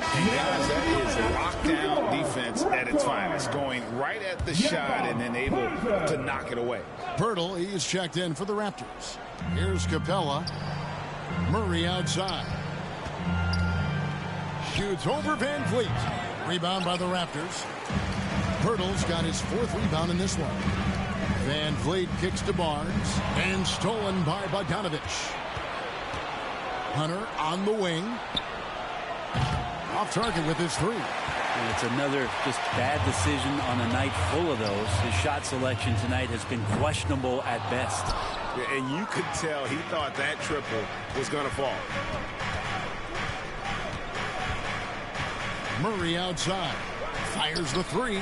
Guys, that is lockdown defense at its finest. Going right at the shot and then able to knock it away. Pirtle, he is checked in for the Raptors. Here's Capella. Murray outside. Shoots over VanVleet. Rebound by the Raptors. Pirtle's got his 4th rebound in this one. VanVleet kicks to Barnes. And stolen by Bogdanovich. Hunter on the wing. Off target with his 3. And it's another just bad decision on a night full of those. His shot selection tonight has been questionable at best. Yeah, and you could tell he thought that triple was going to fall. Murray outside. Fires the 3.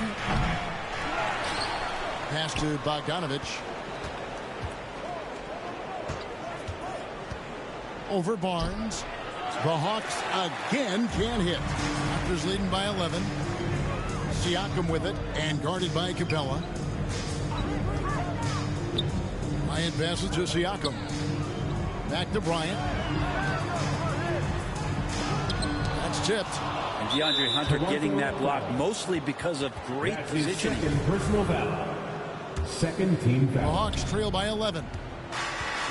Pass to Bogdanovich. Over Barnes. The Hawks again can't hit. Raptors leading by 11. Siakam with it and guarded by Capella. Bryant passes to Siakam. Back to Bryant. That's tipped. And DeAndre Hunter getting that block mostly because of great positioning. Personal foul. Second team foul. The Hawks trail by 11.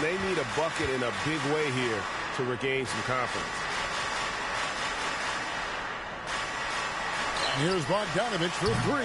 They need a bucket in a big way here to regain some confidence. Here's Bogdanovich for 3.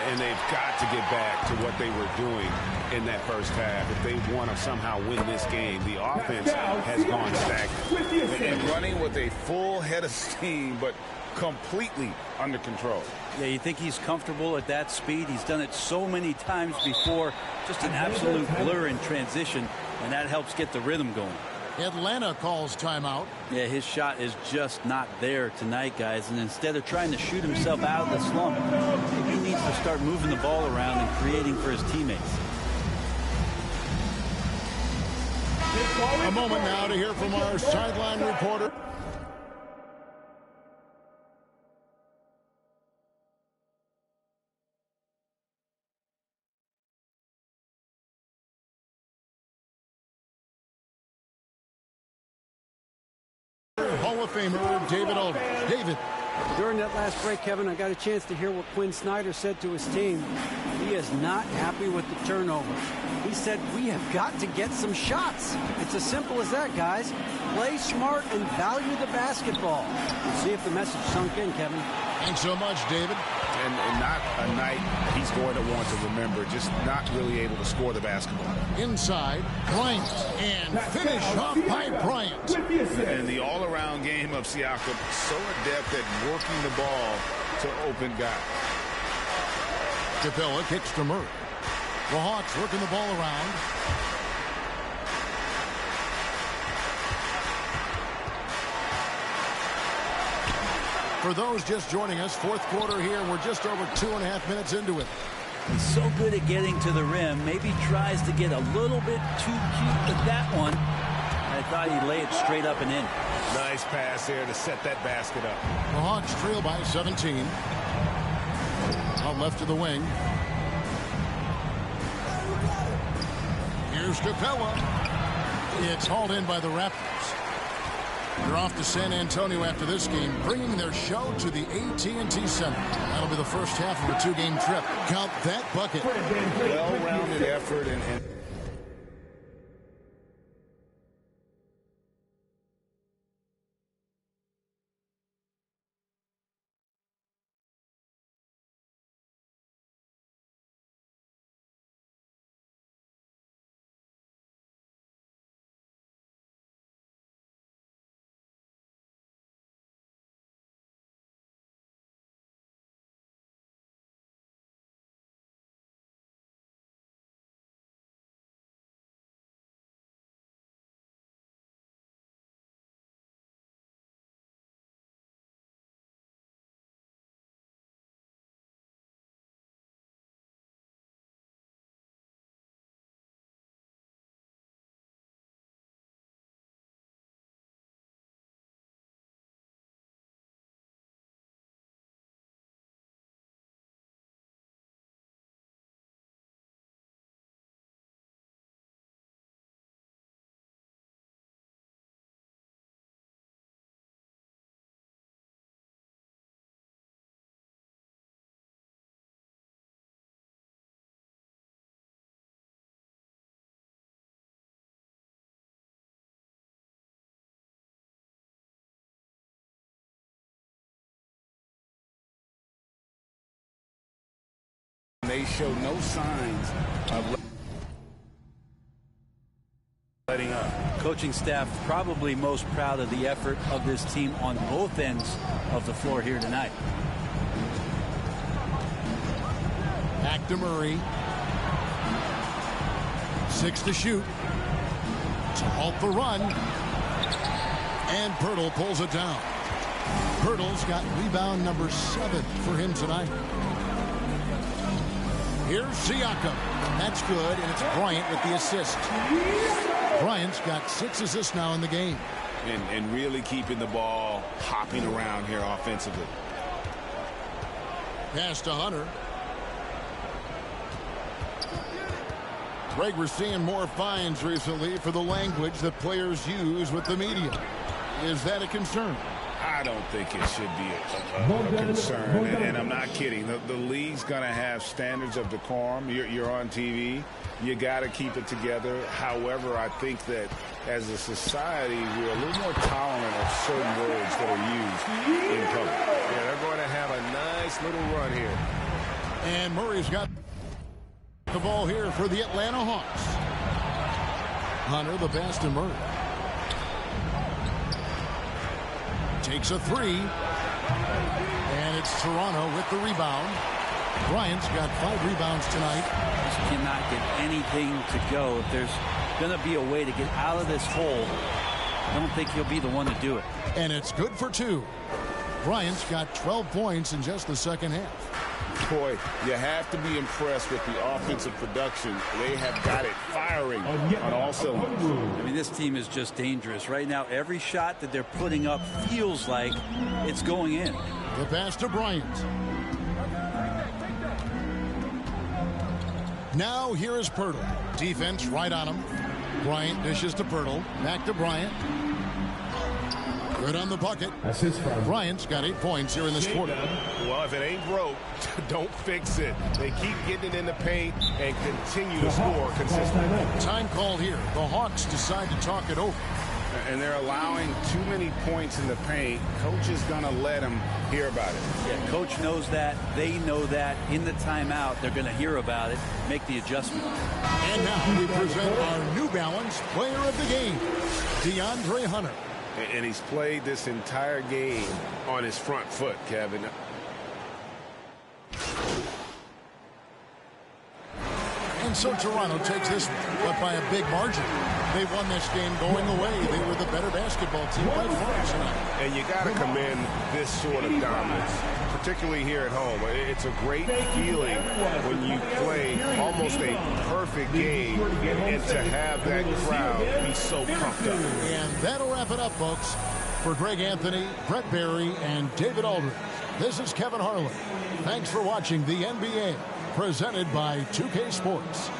And they've got to get back to what they were doing in that first half. If they want to somehow win this game, the offense has gone stagnant. And running with a full head of steam, but completely under control. Yeah, you think he's comfortable at that speed? He's done it so many times before. Just an absolute blur in transition, and that helps get the rhythm going. Atlanta calls timeout. Yeah, his shot is just not there tonight, guys. And instead of trying to shoot himself out of the slump, he needs to start moving the ball around and creating for his teammates. A moment now to hear from our sideline reporter. Hall of Famer David Aldridge. David. During that last break, Kevin, I got a chance to hear what Quinn Snyder said to his team. He is not happy with the turnovers. He said, we have got to get some shots. It's as simple as that, guys. Play smart and value the basketball. Let's see if the message sunk in, Kevin. Thanks so much, David. And not a night he's going to want to remember, just not really able to score the basketball. Inside, Bryant, and finish off by Bryant. And the all-around game of Siakam, so adept at working the ball to open guys. Capella kicks to Murray. The Hawks working the ball around. For those just joining us, fourth quarter here, and we're just over 2.5 minutes into it. He's so good at getting to the rim. Maybe tries to get a little bit too cute with that one. I thought he'd lay it straight up and in. Nice pass there to set that basket up. The Hawks trail by 17. Out left to the wing. Here's Capella. It's hauled in by the Raptors. They're off to San Antonio after this game, bringing their show to the AT&T Center. That'll be the first half of a 2-game trip. Count that bucket. Well-rounded effort and they show no signs of letting up. Coaching staff probably most proud of the effort of this team on both ends of the floor here tonight. Back to Murray. 6 to shoot. To halt the run. And Pirtle pulls it down. Pirtle's got rebound number 7 for him tonight. Here's Siakam. That's good, and it's Bryant with the assist. Bryant's got 6 assists now in the game. And really keeping the ball hopping around here offensively. Pass to Hunter. Greg, we're seeing more fines recently for the language that players use with the media. Is that a concern? I don't think it should be a concern, and I'm not kidding. The league's going to have standards of decorum. You're on TV. You got to keep it together. However, I think that as a society, we're a little more tolerant of certain words that are used in public. Yeah, they're going to have a nice little run here. And Murray's got the ball here for the Atlanta Hawks. Hunter, the pass to Murray. Takes a 3. And it's Toronto with the rebound. Bryant's got 5 rebounds tonight. Just cannot get anything to go. If there's going to be a way to get out of this hole, I don't think he'll be the one to do it. And it's good for 2. Bryant's got 12 points in just the second half. Boy, you have to be impressed with the offensive production. They have got it firing on all cylinders. I mean, this team is just dangerous. Right now, every shot that they're putting up feels like it's going in. The pass to Bryant. Now here is Pirtle. Defense right on him. Bryant dishes to Pirtle. Back to Bryant. Good on the bucket. Bryant's got 8 points here in this quarter. Well, if it ain't broke, don't fix it. They keep getting it in the paint and continue to score consistently. Time call here. The Hawks decide to talk it over. And they're allowing too many points in the paint. Coach is going to let them hear about it. Yeah, coach knows that. They know that. In the timeout, they're going to hear about it, make the adjustment. And now we present our New Balance player of the game, DeAndre Hunter. And he's played this entire game on his front foot, Kevin. And so Toronto takes this one, but by a big margin. They won this game going away. They were the better basketball team by far tonight. And you got to commend this sort of dominance, particularly here at home. It's a great feeling when you play almost a perfect game and to have that crowd be so pumped up. And that'll wrap it up, folks. For Greg Anthony, Brett Barry, and David Aldridge, this is Kevin Harlan. Thanks for watching the NBA, presented by 2K Sports.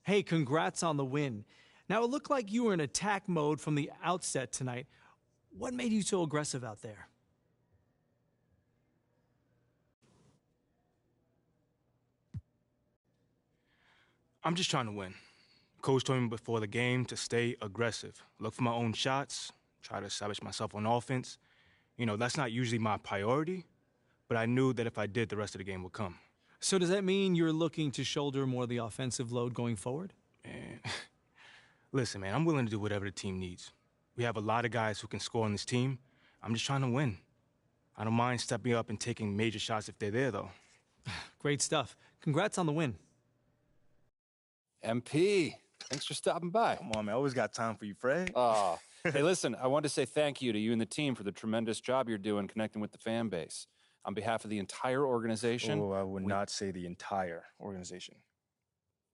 Hey, congrats on the win. Now, it looked like you were in attack mode from the outset tonight. What made you so aggressive out there? I'm just trying to win. Coach told me before the game to stay aggressive, look for my own shots, try to establish myself on offense. You know, that's not usually my priority, but I knew that if I did, the rest of the game would come. So does that mean you're looking to shoulder more of the offensive load going forward? Man. Listen, man, I'm willing to do whatever the team needs. We have a lot of guys who can score on this team. I'm just trying to win. I don't mind stepping up and taking major shots if they're there, though. Great stuff. Congrats on the win. MP, thanks for stopping by. Come on, man. I always got time for you, Fred. Hey, listen, I want to say thank you to you and the team for the tremendous job you're doing connecting with the fan base. On behalf of the entire organization. Oh, I would not say the entire organization.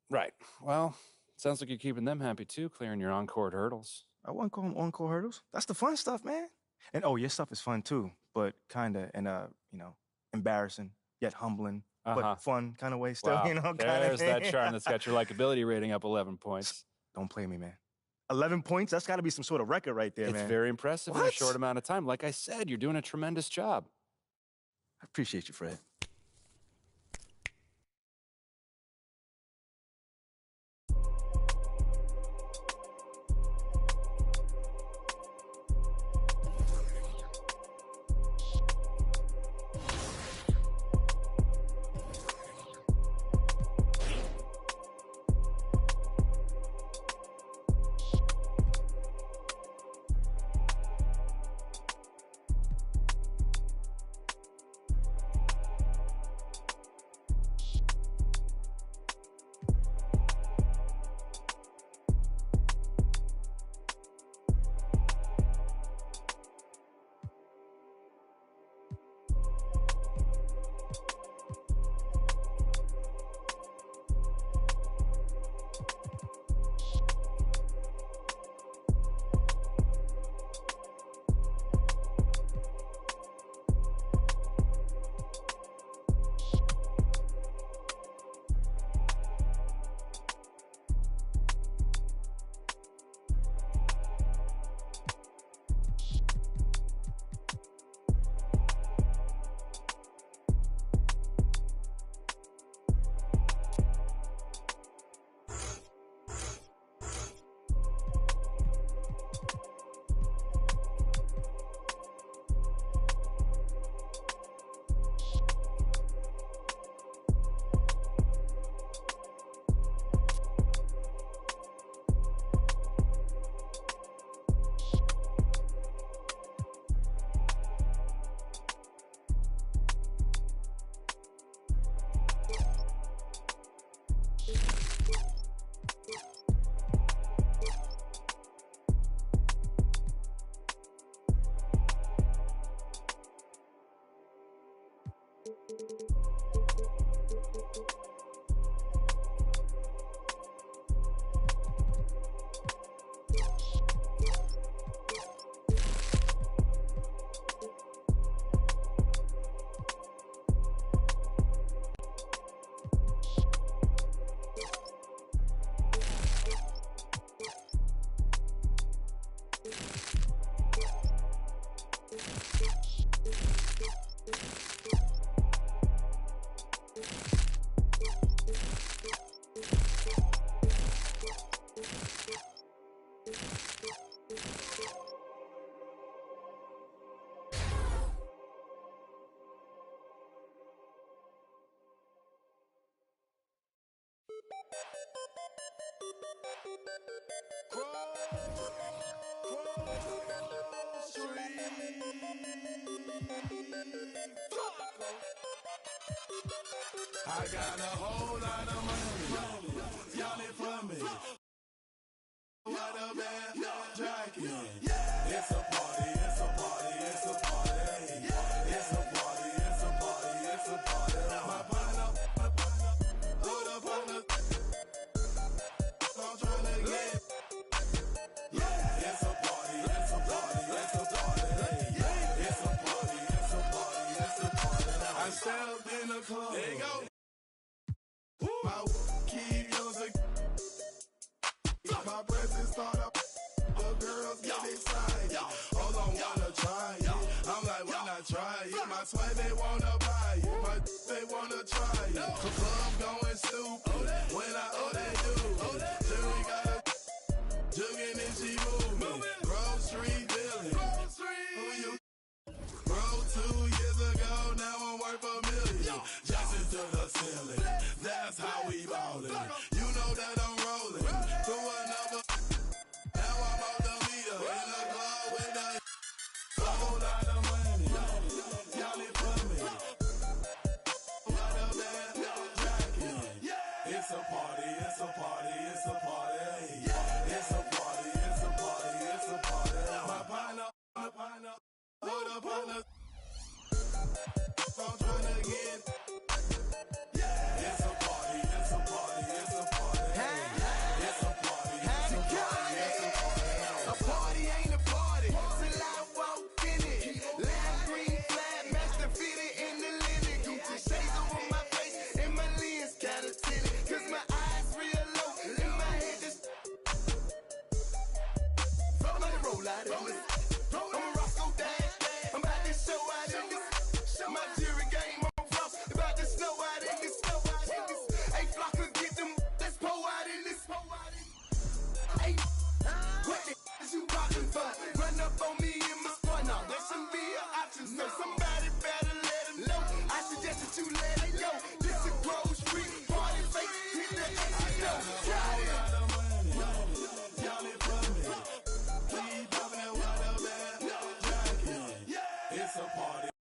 Right. Well, sounds like you're keeping them happy too, clearing your on-court hurdles. I wouldn't call them on-court hurdles. That's the fun stuff, man. And oh, your stuff is fun too, but kind of in a, embarrassing yet humbling, but fun kind of way still, Wow. There's that charm that's got your likability rating up 11 points. Don't play me, man. 11 points? That's got to be some sort of record right there, man. It's very impressive in a short amount of time. Like I said, you're doing a tremendous job. I appreciate you, Fred. I got a whole lot of money, y'all it for me. What a bad jacket. It's a party, it's a party, it's a party. It's a party, it's a party, it's a party. My partner, hold up on the, I'm trying to get. It's a party, it's a party, it's a party. It's a party, it's a party, it's a party. I stepped in the club. There you go. My keep using. My presence start up. The girls get excited. Hold on, wanna try it. I'm like, why not try it? My sweat, they wanna buy it. My they wanna try it. The club going stupid. When they do. Jury got a jugging and she moving. Grocery dealing. Who you? Bro, 2 years ago, now I'm worth $1 million. Jackson to the ceiling. That's how we ballin'. You know that I'm rolling. To another. Now I'm on the meter. In the club with a whole lot of money. Y'all it for me. What a bad jacket. It's a party, it's a party, it's a party. It's a party, it's a party, it's a party. My partner, hold up on the. I'm trying to get. It's a party, it's a party, it's a party. It's a party, it's a party, it's a party. A party ain't a party till I walk in it. Lime green flag, master fitted in the linen. Keep the shades over my face and my lens kinda tinted. Cause my eyes real low and my head just. Let me roll out of this. I'm a Roscoe Dash. I'm about to show out in this. My jury game on frost. About to snow out in this. Hey, Flocker, get them. Let's pour out in this. Hey, what the is you rockin' for? Run up on me in my sport now. That shouldn't be an option. So somebody better let him know. I suggest that you let it go. This a Grove Street party face. Hit the exit door. Got it. Y'all it for me. Keep poppin' that water bad jacket. It's a party.